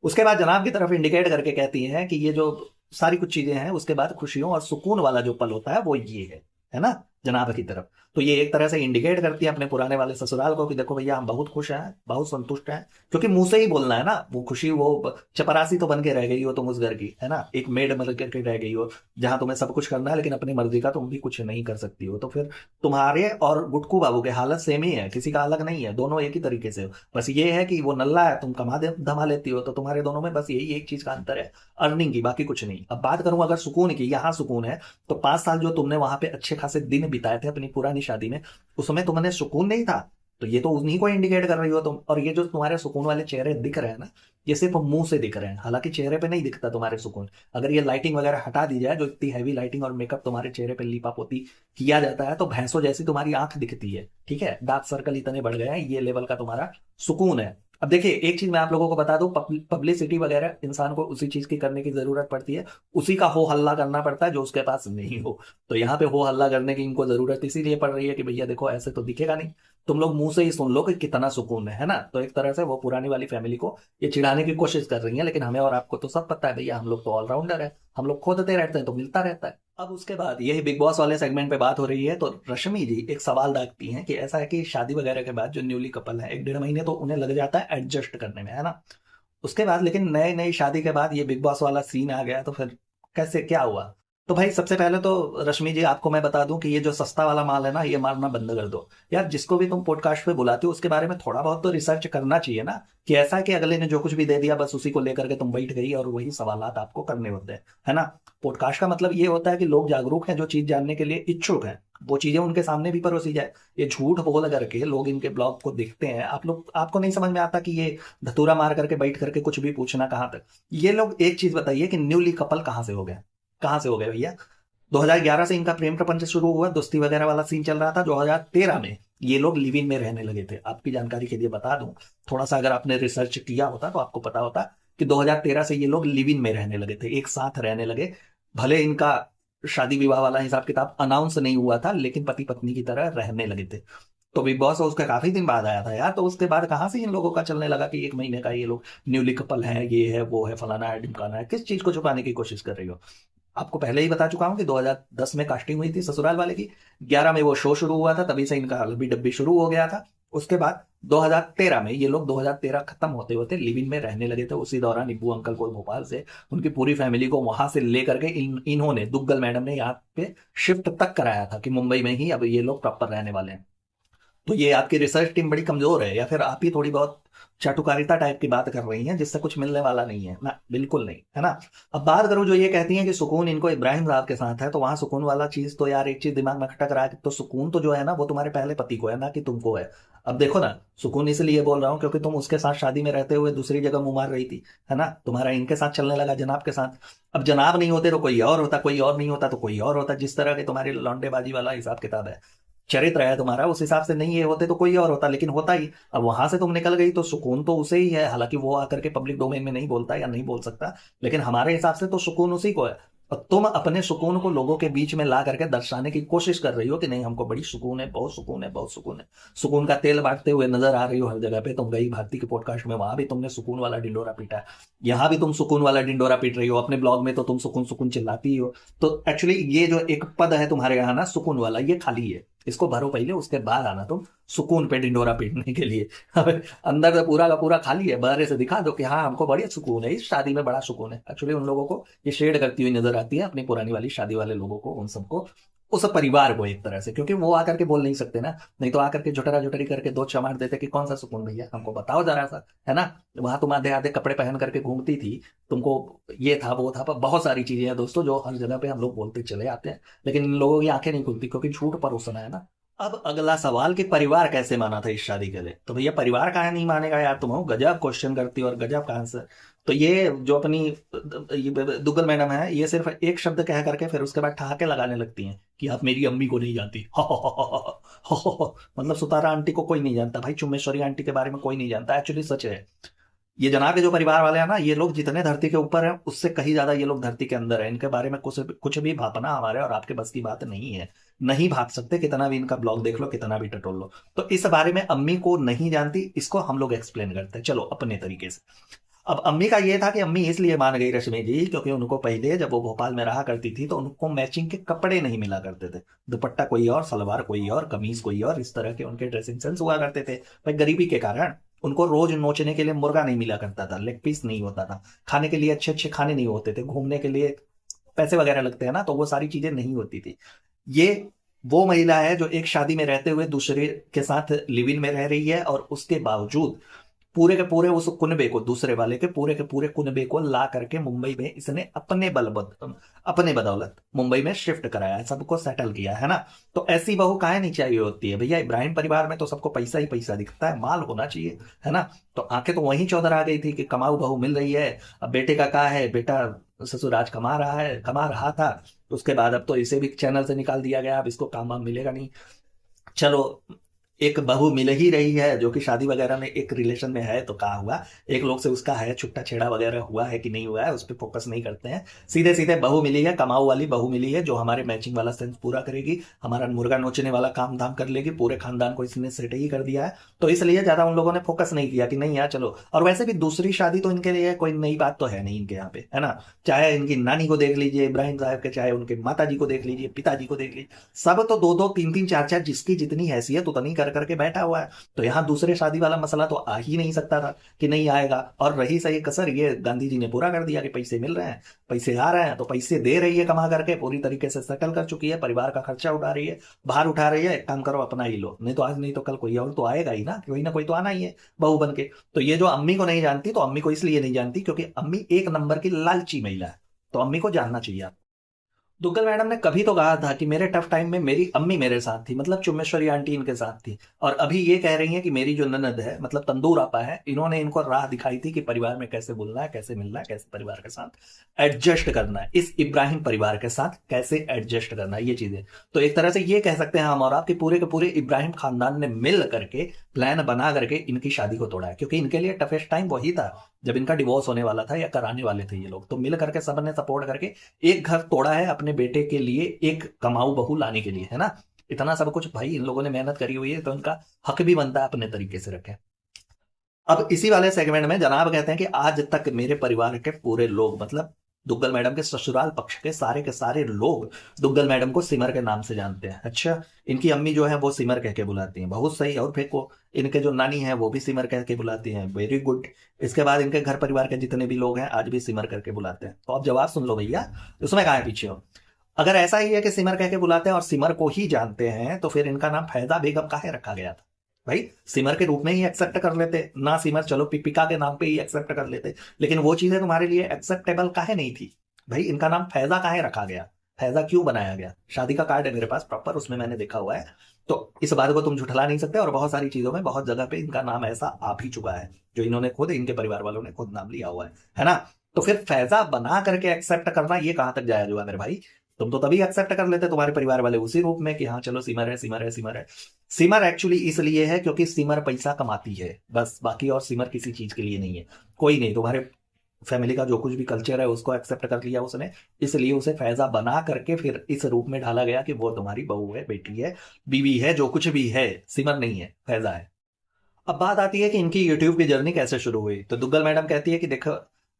उसके बाद जनाब की तरफ इंडिकेट करके कहती हैं कि ये जो सारी कुछ चीजें हैं, उसके बाद खुशियों और सुकून वाला जो पल होता है वो ये है ना, जनाब की तरफ। तो ये एक तरह से इंडिकेट करती है अपने पुराने वाले ससुराल को कि देखो भैया हम बहुत खुश हैं, बहुत संतुष्ट हैं। क्योंकि मुंह से ही बोलना है ना, वो खुशी, वो चपरासी तो बन के रह गई हो तुम उस घर की, है ना, एक मेड बन करके रह गई हो, जहां तुम्हें सब कुछ करना है लेकिन अपनी मर्जी का तुम भी कुछ नहीं कर सकती हो। तो फिर तुम्हारे और गुटकू बाबू के हालत सेम ही है, किसी का अलग नहीं है, दोनों एक ही तरीके से हो। बस ये है कि वो नल्ला है, तुम कमा दे धमा लेती हो, तो तुम्हारे दोनों में बस यही एक चीज का अंतर है, अर्निंग की, बाकी कुछ नहीं। अब बात करूं अगर सुकून की, यहाँ सुकून है तो 5 साल जो तुमने वहां पे अच्छे खासे दिन बिताए थे अपनी पुरानी शादी में, उसमें तुमने सुकून नहीं था, तो ये तो उन्हीं को इंडिकेट कर रही हो तुम। और ये जो तुम्हारे सुकून वाले चेहरे दिख रहे हैं ना, ये सिर्फ मुंह से दिख रहे हैं, हालांकि चेहरे पे नहीं दिखता तुम्हारे सुकून। अगर ये लाइटिंग वगैरह हटा दी जाए, जो इतनी हैवी लाइटिंग और मेकअप तुम्हारे चेहरे पे लीपा पोती किया जाता है, तो भैंसों जैसी तुम्हारी आंख दिखती है, ठीक है, डार्क सर्कल इतने बढ़ गए हैं, ये लेवल का तुम्हारा सुकून है। अब देखिए एक चीज मैं आप लोगों को बता दूं, पब्लिसिटी वगैरह इंसान को उसी चीज की करने की जरूरत पड़ती है, उसी का हो हल्ला करना पड़ता है जो उसके पास नहीं हो। तो यहाँ पे हो हल्ला करने की इनको जरूरत इसीलिए पड़ रही है कि भैया देखो ऐसे तो दिखेगा नहीं, तुम लोग मुंह से ही सुन लो कि कितना सुकून है ना। तो एक तरह से वो पुरानी वाली फैमिली को ये चिढ़ाने की कोशिश कर रही है, लेकिन हमें और आपको तो सब पता है भैया, हम लोग तो ऑलराउंडर है, हम लोग खोदते रहते हैं तो मिलता रहता है। अब उसके बाद यही बिग बॉस वाले सेगमेंट पे बात हो रही है, तो रश्मि जी एक सवाल दागती हैं कि ऐसा है कि शादी वगैरह के बाद जो न्यूली कपल है 1 डेढ़ महीने तो उन्हें लग जाता है एडजस्ट करने में, है ना। उसके बाद लेकिन नए नई शादी के बाद ये बिग बॉस वाला सीन आ गया, तो फिर कैसे क्या हुआ? तो भाई सबसे पहले तो रश्मि जी आपको मैं बता दूं कि ये जो सस्ता वाला माल है ना, ये मारना बंद कर दो यार। जिसको भी तुम पॉडकास्ट पे बुलाते हो उसके बारे में थोड़ा बहुत तो रिसर्च करना चाहिए ना, कि ऐसा है कि अगले ने जो कुछ भी दे दिया बस उसी को लेकर के तुम बैठ गई और वही सवालात आपको करने होते हैं, है ना। पॉडकास्ट का मतलब ये होता है कि लोग जागरूक हैं, जो चीज जानने के लिए इच्छुक हैं, वो चीजें उनके सामने भी परोसी जाए। ये झूठ बोल करके लोग इनके ब्लॉग को देखते हैं, आप लोग, आपको नहीं समझ में आता कि ये धतूरा मार करके बैठ करके कुछ भी पूछना कहाँ तक। ये लोग एक चीज बताइए कि न्यूली कपल कहाँ से हो गए, कहाँ से हो गए भैया? 2011 से इनका प्रेम प्रपंच शुरू हुआ, दोस्ती वगैरह वाला सीन चल रहा था। 2013 में ये लोग लिव इन में रहने लगे थे। आपकी जानकारी के लिए बता दूं, थोड़ा सा अगर आपने रिसर्च किया होता तो आपको पता होता कि 2013 से ये लोग लिव इन में रहने लगे थे, एक साथ रहने लगे। भले इनका शादी विवाह वाला हिसाब किताब अनाउंस नहीं हुआ था, लेकिन पति पत्नी की तरह रहने लगे थे। तो बिग बॉस उसका काफी दिन बाद आया था यार, तो उसके बाद कहाँ से इन लोगों का चलने लगा कि 1 महीने का ये लोग न्यूली कपल है, ये है वो है, फलाना है ढिमकाना है। किस चीज को छुपाने की कोशिश कर रही हो? आपको पहले ही बता चुका हूं कि 2010 में कास्टिंग हुई थी ससुराल वाले की, 11 में वो शो शुरू हुआ था, तभी से इनका अलबी डब्बी शुरू हो गया था। उसके बाद 2013 में ये लोग 2013 खत्म होते होते लिव इन में रहने लगे थे। उसी दौरान इब्बू अंकल को भोपाल से उनकी पूरी फैमिली को वहां से लेकर के इन्होंने, दुग्गल मैडम ने यहाँ पे शिफ्ट तक कराया था कि मुंबई में ही अब ये लोग प्रॉपर रहने वाले हैं। तो ये आपकी रिसर्च टीम बड़ी कमजोर है, या फिर आप ही थोड़ी बहुत चाटुकारिता टाइप की बात कर रही हैं जिससे कुछ मिलने वाला नहीं है ना, बिल्कुल नहीं, है ना। अब बात करूं जो ये कहती हैं कि सुकून इनको इब्राहिम साहब के साथ है, तो वहां सुकून वाला चीज तो यार एक चीज दिमाग में खटक रहा है, तो सुकून तो जो है ना वो तुम्हारे पहले पति को है ना कि तुमको है। अब देखो ना, सुकून इसलिए बोल रहा हूँ क्योंकि तुम उसके साथ शादी में रहते हुए दूसरी जगह मुंह मार रही थी, है ना। तुम्हारा इनके साथ चलने लगा, जनाब के साथ। अब जनाब नहीं होते तो कोई और होता, कोई और नहीं होता तो कोई और होता। जिस तरह के तुम्हारी लौंडेबाजी वाला हिसाब किताब है, चरित्र है तुम्हारा, उस हिसाब से नहीं ये होते तो कोई और होता, लेकिन होता ही। अब वहां से तुम निकल गई तो सुकून तो उसे ही है, हालांकि वो आकर के पब्लिक डोमेन में नहीं बोलता या नहीं बोल सकता, लेकिन हमारे हिसाब से तो सुकून उसी को है। और तुम अपने सुकून को लोगों के बीच में ला करके दर्शाने की कोशिश कर रही हो कि नहीं हमको बड़ी सुकून है, बहुत सुकून है, बहुत सुकून है। सुकून का तेल बांटते हुए नजर आ रही हो हर जगह पे। तुम गई भारती के पॉडकास्ट में, वहां भी तुमने सुकून वाला डिंडोरा पीटा, यहाँ भी तुम सुकून वाला डिंडोरा पीट रही हो, अपने ब्लॉग में तो तुम सुकून सुकून चिल्लाती ही हो। तो एक्चुअली ये जो एक पद है तुम्हारे यहाँ ना सुकून वाला, ये खाली है, इसको भरो पहले, उसके बाद आना तुम सुकून पे डिंडोरा पीटने के लिए। अब अंदर से पूरा का पूरा खाली है, बाहर से दिखा दो कि हाँ हमको बड़ी सुकून है, इस शादी में बड़ा सुकून है। एक्चुअली उन लोगों को ये शेड करती हुई नजर आती है, अपनी पुरानी वाली शादी वाले लोगों को, उन सबको, उस परिवार को एक तरह से, क्योंकि वो आकर के बोल नहीं सकते ना, नहीं तो आकर के झुटरा झुटरी करके दो चमाट देते कि कौन सा सुकून भैया हमको बताओ जरा सा, है ना। वहां तुम आधे आधे कपड़े पहन करके घूमती थी, तुमको ये था वो था, पर बहुत सारी चीजें हैं दोस्तों जो हर जगह पे हम लोग बोलते चले आते हैं, लेकिन इन लोगों की आंखें नहीं खुलती क्योंकि झूठ परोसना है ना। अब अगला सवाल कि परिवार कैसे माना था इस शादी के लिए, तो भैया परिवार काहे नहीं मानेगा यार, तुम हो गजब क्वेश्चन करती हो और गजब का आंसर। तो ये जो अपनी ये दुग्गल मैडम है, ये सिर्फ एक शब्द कह करके फिर उसके बाद ठहाके लगाने लगती हैं कि आप मेरी अम्मी को नहीं जानती। मतलब सुतारा आंटी को कोई नहीं जानता भाई, चुम्मेश्वरी आंटी के बारे में कोई नहीं जानता, एक्चुअली सच है। ये जनाब के जो परिवार वाले हैं ना, ये लोग जितने धरती के ऊपर हैं उससे कहीं ज्यादा ये लोग धरती के अंदर है। इनके बारे में कुछ कुछ भी भापना हमारे और आपके बस की बात नहीं है, नहीं भाप सकते, कितना भी इनका ब्लॉग देख लो, कितना भी टटोल लो। तो इस बारे में अम्मी को नहीं जानती, इसको हम लोग एक्सप्लेन करते हैं, चलो अपने तरीके से। अब अम्मी का ये था कि अम्मी इसलिए मान गई रश्मि जी क्योंकि उनको पहले जब वो भोपाल में रहा करती थी तो उनको मैचिंग के कपड़े नहीं मिला करते थे, दुपट्टा कोई और, सलवार कोई और, कमीज कोई और, इस तरह के उनके ड्रेसिंग सेंस हुआ करते थे। भाई गरीबी के कारण उनको रोज नोचने के लिए मुर्गा नहीं मिला करता था, लेग पीस नहीं होता था, खाने के लिए अच्छे अच्छे खाने नहीं होते थे, घूमने के लिए पैसे वगैरह लगते हैं ना, तो वो सारी चीजें नहीं होती थी। ये वो महिला है जो एक शादी में रहते हुए दूसरे के साथ लिव इन में रह रही है, और उसके बावजूद पूरे के पूरे उस कुनबे को, दूसरे वाले के पूरे कुनबे को ला करके मुंबई में इसने अपने बदौलत मुंबई में शिफ्ट कराया है, सबको सेटल किया है ना। तो ऐसी बहू काहे नहीं चाहिए होती है भैया, इब्राहिम परिवार में तो सबको पैसा ही पैसा दिखता है, माल होना चाहिए, है ना। तो आंखें तो वहीं चौधर आ गई थी कि कमाऊ बहू मिल रही है। अब बेटे का कहा है, बेटा ससुराज कमा रहा था, उसके बाद अब तो इसे भी चैनल से निकाल दिया गया, अब इसको काम वाम मिलेगा नहीं। चलो एक बहू मिल ही रही है जो कि शादी वगैरह में एक रिलेशन में है, तो कहा हुआ एक लोग से उसका है छुट्टा छेड़ा वगैरह हुआ है कि नहीं हुआ है, उस पर फोकस नहीं करते हैं। सीधे सीधे बहू मिली है, कमाऊ वाली बहू मिली है जो हमारे मैचिंग वाला सेंस पूरा करेगी, हमारा मुर्गा नोचने वाला काम धाम कर लेगी, पूरे खानदान को इसने सेट ही कर दिया है। तो इसलिए ज्यादा उन लोगों ने फोकस नहीं किया कि नहीं यार चलो। और वैसे भी दूसरी शादी तो इनके लिए कोई नई बात तो है नहीं इनके यहाँ पे, है ना। चाहे इनकी नानी को देख लीजिए इब्राहिम साहब के, चाहे उनके माता जी को देख लीजिए, पिताजी को देख लीजिए, सब तो दो दो तीन तीन चार चार जिसकी जितनी हैसियत उतनी कर करके बैठा हुआ है। तो यहाँ दूसरे शादी वाला मसला तो आ ही नहीं सकता था कि नहीं आएगा। और रही सही कसर, ये गांधी जी ने पूरा कर दिया कि पैसे मिल रहे हैं, पैसे आ रहे हैं, तो पैसे दे रही है कमा करके, पूरी तरीके से सेटल कर चुकी है, परिवार का खर्चा उठा रही है, बाहर उठा रही है। एक काम करो अपना ही लो, नहीं तो आज नहीं तो कल कोई और तो आएगा ही ना कोई तो आना ही है बहू बन के। तो ये जो अम्मी को नहीं जानती, तो अम्मी को इसलिए नहीं जानती क्योंकि अम्मी एक नंबर की लालची महिला है, तो अम्मी को जानना चाहिए। दुग्गल मैडम ने कभी तो कहा था कि मेरे टफ टाइम में मेरी अम्मी मेरे साथ थी, मतलब चुम्मेश्वरी आंटी इनके साथ थी। और अभी ये कह रही हैं कि मेरी जो ननद है, मतलब तंदूर आपा है, इन्होंने इनको राह दिखाई थी कि परिवार में कैसे बोलना है, कैसे मिलना है, कैसे परिवार के साथ एडजस्ट करना है, इस इब्राहिम परिवार के साथ कैसे एडजस्ट करना है, ये चीजें। तो एक तरह से ये कह सकते हैं हम और आप कि पूरे के पूरे इब्राहिम खानदान ने मिल करके प्लान बना करके इनकी शादी को तोड़ा है, क्योंकि इनके लिए टफेस्ट टाइम वही था जब इनका डिवोर्स होने वाला था या कराने वाले थे ये लोग। तो मिल करके सबने सपोर्ट करके एक घर तोड़ा है अपने बेटे के लिए, एक कमाऊ बहू लाने के लिए, है ना। इतना सब कुछ भाई इन लोगों ने मेहनत करी हुई है, तो इनका हक भी बनता है अपने तरीके से रखें। अब इसी वाले सेगमेंट में जनाब कहते हैं कि आज तक मेरे परिवार के पूरे लोग, मतलब दुग्गल मैडम के ससुराल पक्ष के सारे लोग दुग्गल मैडम को सिमर के नाम से जानते हैं। अच्छा, इनकी अम्मी जो है वो सिमर कह के बुलाती हैं, बहुत सही। और फेंको, इनके जो नानी है वो भी सिमर कह के बुलाती हैं, वेरी गुड। इसके बाद इनके घर परिवार के जितने भी लोग हैं आज भी सिमर करके बुलाते हैं। तो आप जवाब सुन लो भैया, उसमें कहाँ है पीछे हो। अगर ऐसा ही है कि सिमर कह के बुलाते हैं और सिमर को ही जानते हैं, तो फिर इनका नाम फैजा बेगम काहे रखा गया था भाई। सिमर के रूप में ही एक्सेप्ट कर लेते ना, सिमर चलो पिका के नाम पे ही एक्सेप्ट कर लेते, लेकिन वो चीजें तुम्हारे लिए एक्सेप्टेबल काहे नहीं थी भाई। इनका नाम फैजा काहे रखा गया, फैजा क्यों बनाया गया। शादी का कार्ड है मेरे पास प्रॉपर, उसमें मैंने देखा हुआ है। तो इस बात को तुम झुठला नहीं सकते, और बहुत सारी चीजों में बहुत जगह पे इनका नाम ऐसा आ भी चुका है जो इन्होंने खुद, इनके परिवार वालों ने खुद नाम लिया हुआ है ना। तो फिर फैजा बना करके एक्सेप्ट करना ये कहां तक जायज हुआ मेरे भाई। तुम तो तभी एक्सेप्ट कर लेते तुम्हारे परिवार वाले उसी रूप में कि हाँ चलो सिमर है, सिमर है, सिमर है। सिमर एक्चुअली इसलिए है क्योंकि सिमर पैसा कमाती है बस, बाकी और सिमर किसी चीज के लिए नहीं है। कोई नहीं, तुम्हारे फैमिली का जो कुछ भी कल्चर है उसको एक्सेप्ट कर लिया उसने, इसलिए उसे फैजा बना करके फिर इस रूप में ढाला गया कि वो तुम्हारी बहू है, बेटी है, बीवी है, जो कुछ भी है, सिमर नहीं है, फैजा है। अब बात आती है कि इनकी यूट्यूब की जर्नी कैसे शुरू हुई। तो दुग्गल मैडम कहती है कि देखो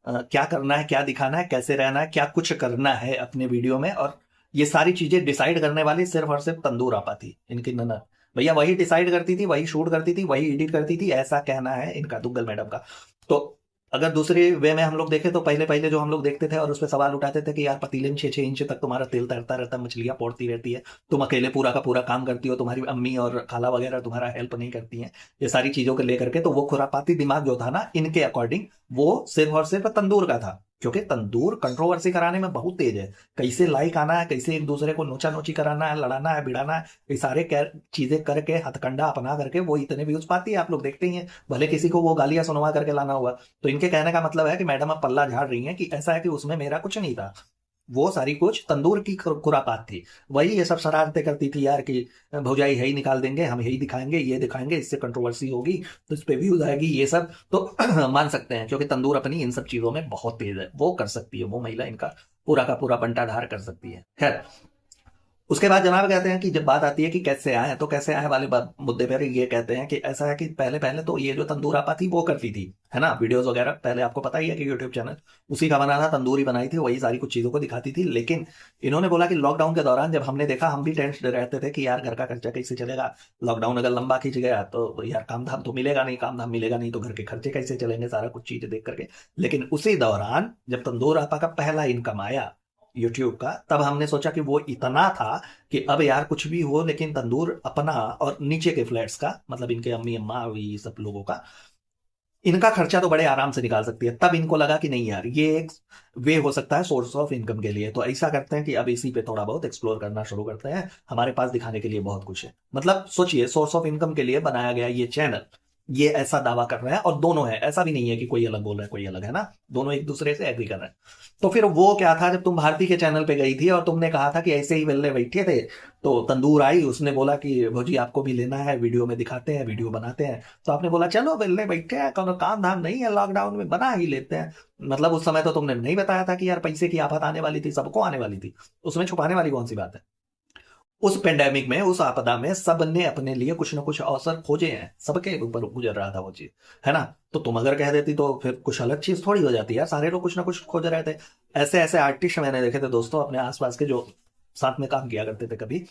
क्या करना है, क्या दिखाना है, कैसे रहना है, क्या कुछ करना है अपने वीडियो में, और ये सारी चीजें डिसाइड करने वाली सिर्फ और सिर्फ तंदूर आपा थी, इनकी ननद। भैया वही डिसाइड करती थी, वही शूट करती थी, वही एडिट करती थी, ऐसा कहना है इनका, दुग्गल मैडम का। तो अगर दूसरे वे में हम लोग देखें तो पहले पहले जो हम लोग देखते थे और उस पर सवाल उठाते थे कि यार पतीले में 6-6 इंच तक तुम्हारा तेल तैरता रहता है, मछलियां पौड़ती रहती है, तुम अकेले पूरा का पूरा काम करती हो, तुम्हारी अम्मी और खाला वगैरह तुम्हारा हेल्प नहीं करती हैं, ये सारी चीजों को लेकर के, तो वो खुरापाती दिमाग जो था ना इनके अकॉर्डिंग, वो सिर्फ और सिर्फ तंदूर का था। क्योंकि तंदूर कंट्रोवर्सी कराने में बहुत तेज है, कैसे लाइक आना है, कैसे एक दूसरे को नोचा नोची कराना है, लड़ाना है, भिड़ाना है, ये सारे चीजें करके हथकंडा अपना करके वो इतने व्यूज पाती है, आप लोग देखते ही हैं, भले किसी को वो गालियां सुनवा करके लाना हुआ। तो इनके कहने का मतलब है कि मैडम अब पल्ला झाड़ रही हैं कि ऐसा है कि उसमें मेरा कुछ नहीं था, वो सारी कुछ तंदूर की खुरापात थी, वही ये सब शरारतें करती थी यार कि भौजाई यही निकाल देंगे, हम यही दिखाएंगे, ये दिखाएंगे, इससे कंट्रोवर्सी होगी तो इस पे व्यूज आएगी, ये सब तो मान सकते हैं क्योंकि तंदूर अपनी इन सब चीजों में बहुत तेज है, वो कर सकती है, वो महिला इनका पूरा का पूरा बंटाधार कर सकती है। खैर, उसके बाद जनाब कहते हैं कि जब बात आती है कि कैसे आए, तो कैसे आए वाले मुद्दे पर ये कहते हैं कि ऐसा है कि पहले पहले तो ये जो तंदूर आपा थी वो करती थी, है ना, वीडियोस वगैरह, पहले आपको पता ही है कि यूट्यूब चैनल उसी का बना था, तंदूरी बनाई थी, वही सारी कुछ चीजों को दिखाती थी। लेकिन इन्होंने बोला कि लॉकडाउन के दौरान जब हमने देखा, हम भी टेंशन रहते थे कि यार घर का खर्चा कैसे चलेगा, लॉकडाउन अगर लंबा खींच गया तो यार काम धाम तो मिलेगा नहीं, काम धाम मिलेगा नहीं तो घर के खर्चे कैसे चलेंगे, सारा कुछ चीजें देख करके। लेकिन उसी दौरान जब तंदूर आपा का पहला इनकम आया यूट्यूब का, तब हमने सोचा कि वो इतना था कि अब यार कुछ भी हो लेकिन तंदूर अपना और नीचे के फ्लैट्स का, मतलब इनके अम्मी अम्मा ये सब लोगों का, इनका खर्चा तो बड़े आराम से निकाल सकती है। तब इनको लगा कि नहीं यार, ये एक वे हो सकता है सोर्स ऑफ इनकम के लिए, तो ऐसा करते हैं कि अब इसी पे थोड़ा बहुत एक्सप्लोर करना शुरू करते हैं, हमारे पास दिखाने के लिए बहुत कुछ है। मतलब सोचिए, सोर्स ऑफ इनकम के लिए बनाया गया ये चैनल, ये ऐसा दावा कर रहे हैं, और दोनों है, ऐसा भी नहीं है कि कोई अलग बोल रहा है कोई अलग, है ना, दोनों एक दूसरे से एग्री कर रहे हैं। तो फिर वो क्या था, जब तुम भारती के चैनल पे गई थी और तुमने कहा था कि ऐसे ही वेल्ले बैठे थे, तो तंदूर आई, उसने बोला कि भौजी आपको भी लेना है, वीडियो में दिखाते हैं, वीडियो बनाते हैं, तो आपने बोला चलो वेल्ले बैठे हैं, कोनो काम धाम नहीं है, लॉकडाउन में बना ही लेते हैं। मतलब उस समय तो तुमने नहीं बताया था कि यार पैसे की आफत आने वाली थी, सबको आने वाली थी, उसमें छुपाने वाली कौन सी बात है। उस पेंडेमिक में, उस आपदा में सबने अपने लिए कुछ ना कुछ अवसर खोजे हैं, सबके ऊपर गुजर रहा था वो चीज, है ना। तो तुम अगर कह देती तो फिर कुछ अलग चीज थोड़ी हो जाती यार, सारे लोग कुछ ना कुछ खोज रहे थे। ऐसे ऐसे आर्टिस्ट मैंने देखे थे दोस्तों अपने आसपास के, जो साथ में काम किया करते थे कभी,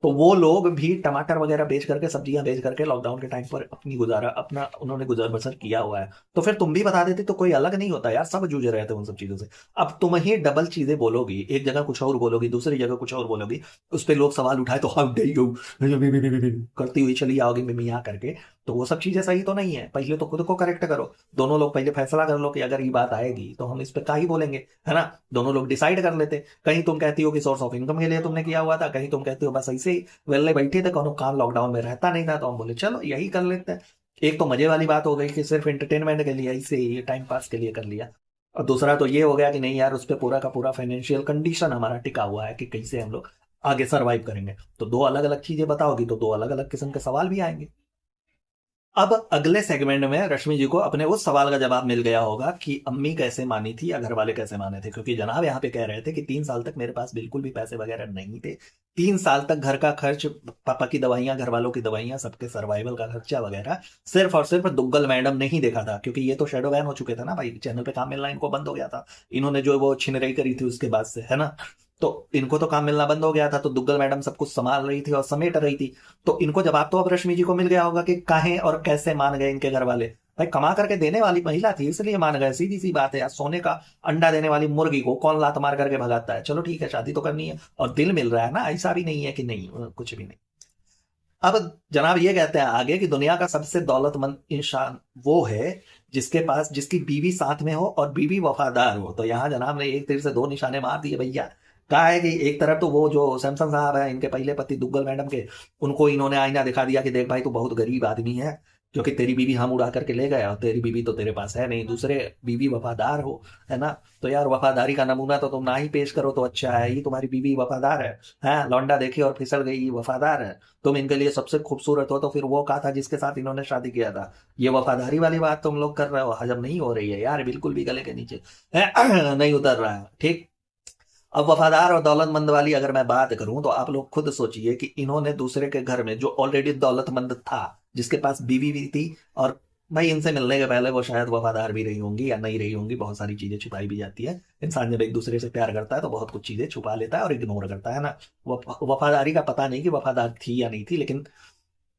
तो वो लोग भी टमाटर वगैरह बेच करके, सब्जियां बेच करके लॉकडाउन के टाइम पर अपनी गुजारा, अपना उन्होंने गुजर बसर किया हुआ है। तो फिर तुम भी बता देते तो कोई अलग नहीं होता यार, सब जूझ रहे थे उन सब चीजों से। अब तुम ही डबल चीजें बोलोगी, एक जगह कुछ और बोलोगी, दूसरी जगह कुछ और बोलोगी, उस पर लोग सवाल उठाए तो हाउ डे यू करती हुई चली आओगी मिमिया करके, तो वो सब चीजें सही तो नहीं है। पहले तो खुद को करेक्ट करो, दोनों लोग पहले फैसला कर लो कि अगर ये बात आएगी तो हम इस पर क्या ही बोलेंगे, है ना। दोनों लोग डिसाइड कर लेते, कहीं तुम कहती हो कि सोर्स ऑफ इनकम के लिए तुमने किया हुआ था, कहीं तुम कहती हो बस ऐसे ही वेले बैठे थे, कोनो काम लॉकडाउन में रहता नहीं था, तो हम बोले चलो यही कर लेते हैं। एक तो मजे वाली बात हो गई कि सिर्फ एंटरटेनमेंट के लिए, ऐसे ही टाइम पास के लिए कर लिया, और दूसरा तो ये हो गया कि नहीं यार, उस पर पूरा का पूरा फाइनेंशियल कंडीशन हमारा टिका हुआ है कि कैसे हम लोग आगे सरवाइव करेंगे। तो दो अलग अलग चीजें बताओगी तो दो अलग अलग किस्म के सवाल भी आएंगे। अब अगले सेगमेंट में रश्मि जी को अपने उस सवाल का जवाब मिल गया होगा कि अम्मी कैसे मानी थी या घर वाले कैसे माने थे, क्योंकि जनाब यहाँ पे कह रहे थे कि 3 साल तक मेरे पास बिल्कुल भी पैसे वगैरह नहीं थे, 3 साल तक घर का खर्च, पापा की दवाइयां, घर वालों की दवाइयां, सबके सर्वाइवल का खर्चा वगैरह सिर्फ और सिर्फ दुग्गल मैडम ने ही देखा था, क्योंकि ये तो शेडो बैन हो चुके थे ना भाई, चैनल पे काम मिलना इनको बंद हो गया था, इन्होंने जो वो छिनरई करी थी उसके बाद से, है ना। तो इनको तो काम मिलना बंद हो गया था, तो दुग्गल मैडम सब कुछ संभाल रही थी और समेट रही थी। तो इनको जवाब तो अब रश्मि जी को मिल गया होगा कि काहे और कैसे मान गए इनके घर वाले। भाई कमा करके देने वाली महिला थी इसलिए मान गए, सीधी सी बात है यार, सोने का अंडा देने वाली मुर्गी को कौन लात मार करके भगाता है। चलो ठीक है, शादी तो करनी है और दिल मिल रहा है ना, ऐसा भी नहीं है कि नहीं, कुछ भी नहीं। अब जनाब ये कहते हैं आगे कि दुनिया का सबसे दौलतमंद इंसान वो है जिसके पास, जिसकी बीवी साथ में हो और बीवी वफादार हो। तो यहाँ जनाब ने एक तीर से दो निशाने मार दिए भैया। कहा है कि एक तरफ तो वो जो सैमसन साहब है, इनके पहले पति दुग्गल मैडम के, उनको इन्होंने आईना दिखा दिया कि देख भाई तू बहुत गरीब आदमी है, क्योंकि तेरी बीवी हम उड़ा करके ले गए और तेरी बीवी तो तेरे पास है नहीं, दूसरे बीवी वफादार हो, है ना। तो यार वफादारी का नमूना तो तुम ना ही पेश करो तो अच्छा है। ये तुम्हारी बीवी वफादार है, लौंडा देखी और फिसल गई, ये वफादार है। तुम इनके लिए सबसे खूबसूरत हो तो फिर वो कहा था जिसके साथ इन्होंने शादी किया था। ये वफादारी वाली बात तुम लोग कर रहे हो, हजम नहीं हो रही है यार, बिल्कुल भी गले के नीचे है, नहीं उतर रहा है, ठीक। अब वफादार और दौलतमंद वाली अगर मैं बात करूं तो आप लोग खुद सोचिए कि इन्होंने दूसरे के घर में, जो ऑलरेडी दौलतमंद था, जिसके पास बीवी भी थी, और भाई इनसे मिलने के पहले वो शायद वफादार भी रही होंगी या नहीं रही होंगी, बहुत सारी चीजें छिपाई भी जाती है। इंसान जब एक दूसरे से प्यार करता है तो बहुत कुछ चीजें छुपा लेता है और इग्नोर करता है ना। वफादारी का पता नहीं कि वफादार थी या नहीं थी, लेकिन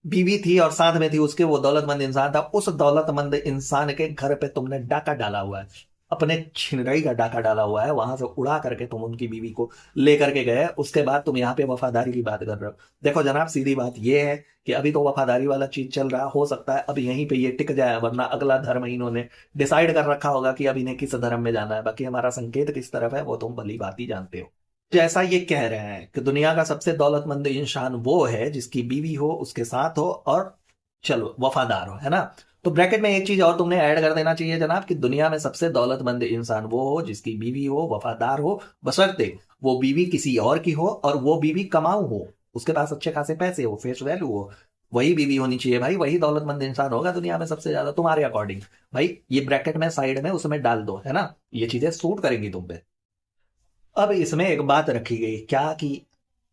बीवी थी और साथ में थी उसके वो दौलतमंद इंसान था। उस दौलतमंद इंसान के घर पे तुमने डाका डाला हुआ है, अपने छिनराई का डाका डाला हुआ है, वहां से उड़ा करके तुम उनकी बीवी को लेकर के गए, उसके बाद तुम यहाँ पे वफादारी की बात कर रहे हो। देखो जनाब, सीधी बात यह है कि अभी तो वफादारी वाला चीज चल रहा, हो सकता है अब यहीं पे ये टिक जाए, वरना अगला धर्म इन्होंने डिसाइड कर रखा होगा कि अब इन्हें किस धर्म में जाना है। बाकी हमारा संकेत किस तरफ है वो तुम भली बात ही जानते हो। जैसा ये कह रहे हैं कि दुनिया का सबसे दौलतमंद इंसान वो है जिसकी बीवी हो, उसके साथ हो और चलो वफादार हो, है ना। तो ब्रैकेट में एक चीज और तुमने ऐड कर देना चाहिए जनाब, कि दुनिया में सबसे दौलतमंद इंसान वो हो जिसकी बीवी हो, वफादार हो, बशर्ते वो बीवी किसी और की हो और वो बीवी कमाऊ हो, उसके पास अच्छे खासे पैसे हो, फेस वैल्यू हो। वही बीवी होनी चाहिए भाई, वही दौलतमंद इंसान होगा दुनिया में सबसे ज्यादा तुम्हारे अकॉर्डिंग। भाई ये ब्रैकेट में साइड में उसमें डाल दो, है ना, ये चीजें सूट करेंगी तुम पे। अब इसमें एक बात रखी गई क्या, कि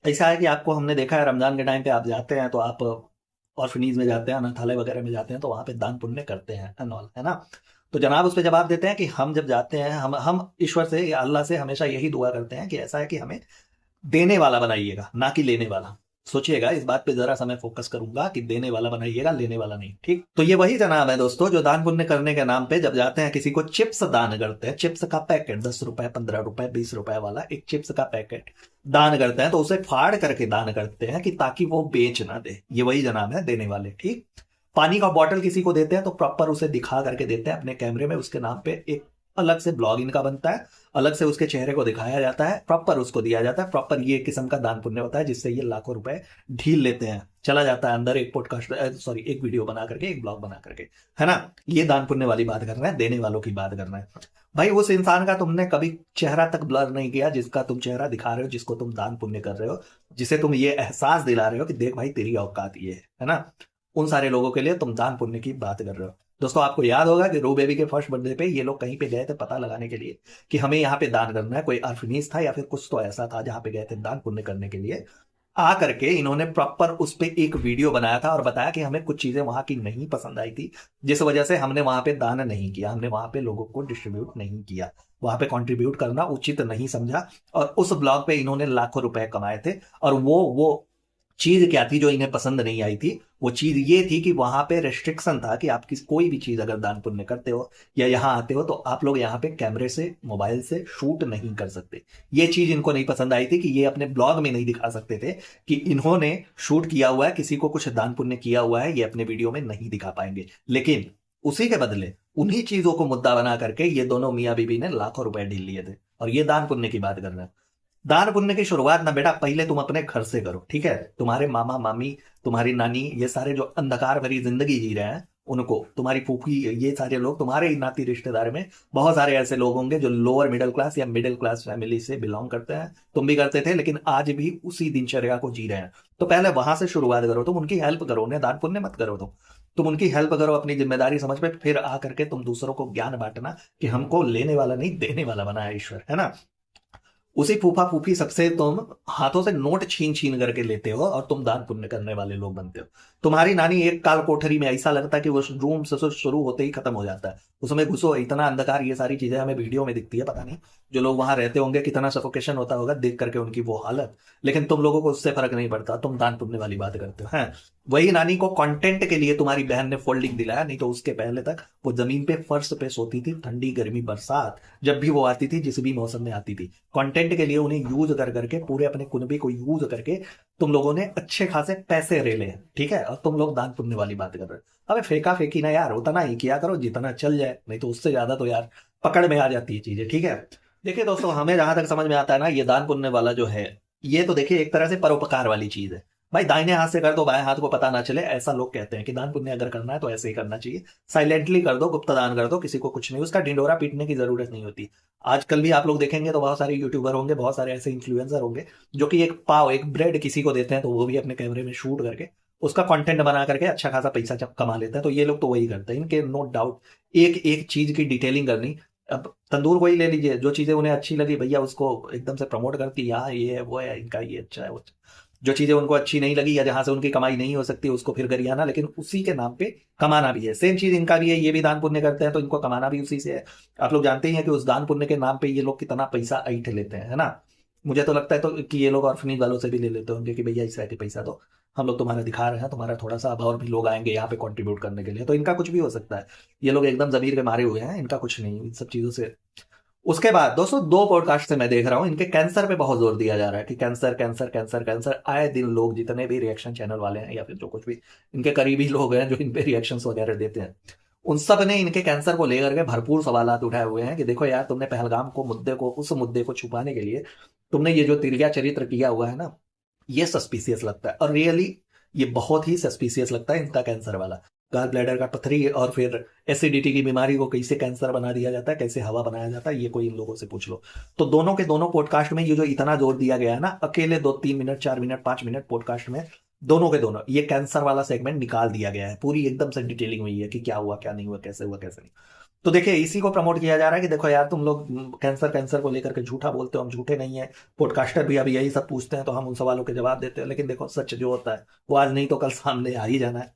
ऐसा है कि आपको हमने देखा है रमजान के टाइम पे आप जाते हैं तो आप ऑर्फनीज में जाते हैं, अनाथालय वगैरह में जाते हैं, तो वहां पे दान पुण्य करते हैं एंड ऑल, है ना। तो जनाब उस पर जवाब देते हैं कि हम जब जाते हैं, हम ईश्वर से या अल्लाह से हमेशा यही दुआ करते हैं कि ऐसा है कि हमें देने वाला बनाइएगा, ना कि लेने वाला। सोचिएगा इस बात पे जरा सा मैं फोकस करूंगा कि देने वाला बनाइएगा, लेने वाला नहीं, ठीक। तो ये वही जनाब है दोस्तों जो दान पुण्य करने के नाम पे जब जाते हैं किसी को चिप्स दान करते हैं, चिप्स का पैकेट 10 रुपए, 15 रुपए, 20 रुपए वाला एक चिप्स का पैकेट दान करते हैं, तो उसे फाड़ करके दान करते हैं कि ताकि वो बेच ना दे। ये वही जनाब है देने वाले, ठीक। पानी का बॉटल किसी को देते हैं तो प्रॉपर उसे दिखा करके देते हैं अपने कैमरे में, उसके नाम पे एक अलग से ब्लॉग इनका बनता है, अलग से उसके चेहरे को दिखाया जाता है, प्रॉपर उसको दिया जाता है, प्रॉपर ये किस्म का दान पुण्य होता है जिससे ये लाखों रुपए ढील लेते हैं। चला जाता है अंदर एक पॉडकास्ट, सॉरी एक वीडियो बना करके, एक ब्लॉग बना करके, है ना। ये दान पुण्य वाली बात कर रहे हैं, देने वालों की बात कर रहे हैं। भाई उस इंसान का तुमने कभी चेहरा तक ब्लर नहीं किया जिसका तुम चेहरा दिखा रहे हो, जिसको तुम दान पुण्य कर रहे हो, जिसे तुम ये एहसास दिला रहे हो कि देख भाई तेरी औकात ये है ना। उन सारे लोगों के लिए तुम दान पुण्य की बात कर रहे हो। दोस्तों आपको याद होगा कि रू बेबी के फर्स्ट बर्थडे पे ये लोग कहीं पे गए थे पता लगाने के लिए कि हमें यहाँ पे दान करना है, कोई ऑर्फनेज था या फिर कुछ तो ऐसा था जहां पे गए थे दान पुण्य करने के लिए। आ करके इन्होंने प्रॉपर उस पे एक वीडियो बनाया था और बताया कि हमें कुछ चीजें वहां की नहीं पसंद आई थी, जिस वजह से हमने वहां पे दान नहीं किया, हमने वहां पे लोगों को डिस्ट्रीब्यूट नहीं किया, वहां पे कंट्रीब्यूट करना उचित नहीं समझा। और उस ब्लॉग पे इन्होंने लाखों रुपए कमाए थे। और वो चीज क्या थी जो इन्हें पसंद नहीं आई थी, वो चीज ये थी कि वहां पे रेस्ट्रिक्शन था कि आप कोई भी चीज अगर दान पुण्य करते हो या यहाँ आते हो तो आप लोग यहाँ पे कैमरे से, मोबाइल से शूट नहीं कर सकते। ये चीज इनको नहीं पसंद आई थी कि ये अपने ब्लॉग में नहीं दिखा सकते थे कि इन्होंने शूट किया हुआ है, किसी को कुछ दान पुण्य किया हुआ है, ये अपने वीडियो में नहीं दिखा पाएंगे। लेकिन उसी के बदले उन्हीं चीजों को मुद्दा बना करके ये दोनों मियाँ बीबी ने लाखों रुपए ढील लिए थे। और ये दान पुण्य की बात कर रहे हैं। दान पुण्य की शुरुआत ना बेटा पहले तुम अपने घर से करो, ठीक है। तुम्हारे मामा मामी, तुम्हारी नानी, ये सारे जो अंधकार भरी जिंदगी जी रहे हैं उनको, तुम्हारी फूफी, ये सारे लोग, तुम्हारे ही नाती रिश्तेदार में बहुत सारे ऐसे लोग होंगे जो लोअर मिडिल क्लास या मिडिल क्लास फैमिली से बिलोंग करते हैं। तुम भी करते थे लेकिन आज भी उसी दिनचर्या को जी रहे हैं। तो पहले वहां से शुरुआत करो, तुम उनकी हेल्प करो, उन्हें दान पुण्य मत करो। तुम उनकी हेल्प करो अपनी जिम्मेदारी समझ पे, फिर आकर के तुम दूसरों को ज्ञान बांटना कि हमको लेने वाला नहीं देने वाला बना है ईश्वर, है ना। उसी फूफा फूफी सबसे तुम हाथों से नोट छीन छीन करके लेते हो और तुम दान पुण्य करने वाले लोग बनते हो। तुम्हारी नानी एक काल कोठरी में, ऐसा लगता है कि वो रूम से शुरू होते ही खत्म हो जाता है, उसमें घुसो इतना अंधकार, ये सारी चीजें हमें वीडियो में दिखती है, पता नहीं जो लोग वहां रहते होंगे कितना सफोकेशन होता होगा देख करके उनकी वो हालत। लेकिन तुम लोगों को उससे फर्क नहीं पड़ता, तुम दान पुण्य वाली बात करते हो। हैं वही नानी को कंटेंट के लिए तुम्हारी बहन ने फोल्डिंग दिलाया, नहीं तो उसके पहले तक वो जमीन पे फर्श पे सोती थी, ठंडी गर्मी बरसात जब भी वो आती थी, जिस भी मौसम में आती थी, कंटेंट के लिए उन्हें यूज कर करके, पूरे अपने कुनबे को यूज करके तुम लोगों ने अच्छे खासे पैसे रेले हैं, ठीक है। और तुम लोग दान पुण्य वाली बात कर रहे हो। अबे फेंका फेंकी ना यार, उतना ही किया करो जितना चल जाए, नहीं तो उससे ज्यादा तो यार पकड़ में आ जाती है चीजें, ठीक है। देखिए दोस्तों, हमें जहां तक समझ में आता है ना, ये दान पुण्य वाला जो है, ये तो देखिए एक तरह से परोपकार वाली चीज है। भाई दाहिने हाथ से कर दो, बाएं हाथ को पता ना चले, ऐसा लोग कहते हैं कि दान पुण्य अगर करना है तो ऐसे ही करना चाहिए। साइलेंटली कर दो, गुप्त दान कर दो, किसी को कुछ नहीं, उसका ढिंडोरा पीटने की जरूरत नहीं होती। आजकल भी आप लोग देखेंगे तो बहुत सारे यूट्यूबर होंगे, बहुत सारे ऐसे इन्फ्लुएंसर होंगे जो कि एक पाव, एक ब्रेड किसी को देते हैं तो वो भी अपने कैमरे में शूट करके उसका कंटेंट बना करके अच्छा खासा पैसा कमा लेते हैं। तो ये लोग तो वही करते हैं, इनके नो डाउट एक एक चीज की डिटेलिंग करनी। अब तंदूर को ही ले लीजिए, जो चीजें उन्हें अच्छी लगी भैया उसको एकदम से प्रमोट करती, यहाँ ये है वो है, इनका ये अच्छा है वो अच्छा। जो चीजें उनको अच्छी नहीं लगी या जहां से उनकी कमाई नहीं हो सकती उसको फिर गरियाना, लेकिन उसी के नाम पे कमाना भी है। सेम चीज इनका भी है, ये भी दान पुण्य करते हैं तो इनको कमाना भी उसी से है। आप लोग जानते ही हैं कि उस दान पुण्य के नाम पे ये लोग कितना पैसा ऐंठ लेते हैं, है ना। मुझे तो लगता है तो कि ये लोग ऑर्फनेज वालों से भी ले लेते होंगे कि भैया इस तरह के पैसा दो, हम लोग तुम्हारा दिखा रहे हैं, तुम्हारा थोड़ा सा, अब और भी लोग आएंगे यहाँ पे कंट्रीब्यूट करने के लिए, तो इनका कुछ भी हो सकता है। ये लोग एकदम जमीर के मारे हुए हैं, इनका कुछ नहीं इन सब चीजों से। उसके बाद दोस्तों दो पॉडकास्ट से मैं देख रहा हूं, इनके कैंसर पे बहुत जोर दिया जा रहा है कि कैंसर कैंसर कैंसर कैंसर। आए दिन लोग जितने भी रिएक्शन चैनल वाले हैं या फिर जो कुछ भी इनके करीबी लोग हैं जो इन पे रिएक्शन वगैरह देते हैं, उन सब ने इनके कैंसर को लेकर के भरपूर सवालात उठाए हुए हैं कि देखो यार, तुमने पहलगाम को मुद्दे को, उस मुद्दे को छुपाने के लिए तुमने ये जो तिरिया चरित्र किया हुआ है ना, ये सस्पिशियस लगता है। और रियली ये बहुत ही सस्पिशियस लगता है इनका कैंसर वाला। गाल ब्लैडर का पथरी और फिर एसिडिटी की बीमारी को कैसे कैंसर बना दिया जाता है, कैसे हवा बनाया जाता है, ये कोई इन लोगों से पूछ लो। तो दोनों के दोनों पॉडकास्ट में ये जो इतना जोर दिया गया है ना, अकेले 2-3 मिनट 4 मिनट 5 मिनट पॉडकास्ट में दोनों के दोनों ये कैंसर वाला सेगमेंट निकाल दिया गया है, पूरी एकदम से डिटेलिंग हुई है कि क्या हुआ क्या नहीं हुआ, कैसे हुआ कैसे नहीं। तो देखिए इसी को प्रमोट किया जा रहा है कि देखो यार, तुम लोग कैंसर कैंसर को लेकर के झूठा बोलते हो, हम झूठे नहीं है। पॉडकास्टर भी अभी यही सब पूछते हैं तो हम उन सवालों के जवाब देते हैं, लेकिन देखो सच जो होता है वो आज नहीं तो कल सामने आ ही जाना है।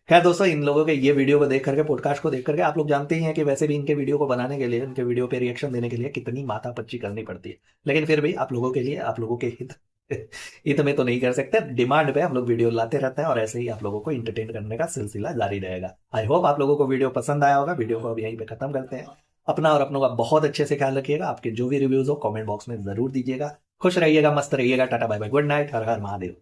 खैर दोस्तों, इन लोगों के ये वीडियो को देख करके, पॉडकास्ट को देख करके, आप लोग जानते ही हैं कि वैसे भी इनके वीडियो को बनाने के लिए, इनके वीडियो पे रिएक्शन देने के लिए कितनी माथापच्ची करनी पड़ती है, लेकिन फिर भी आप लोगों के लिए, आप लोगों के हित हित में तो नहीं कर सकते, डिमांड पे हम लोग वीडियो लाते रहते हैं और ऐसे ही आप लोगों को इंटरटेन करने का सिलसिला जारी रहेगा। आई होप आप लोगों को वीडियो पसंद आया होगा। वीडियो को अब यहीं पे खत्म करते हैं। अपना और अपनों का बहुत अच्छे से ख्याल रखिएगा। आपके जो भी रिव्यूज हो कमेंट बॉक्स में जरूर दीजिएगा। खुश रहिएगा, मस्त रहिएगा। Tata bye bye, good night, Har Har Mahadev.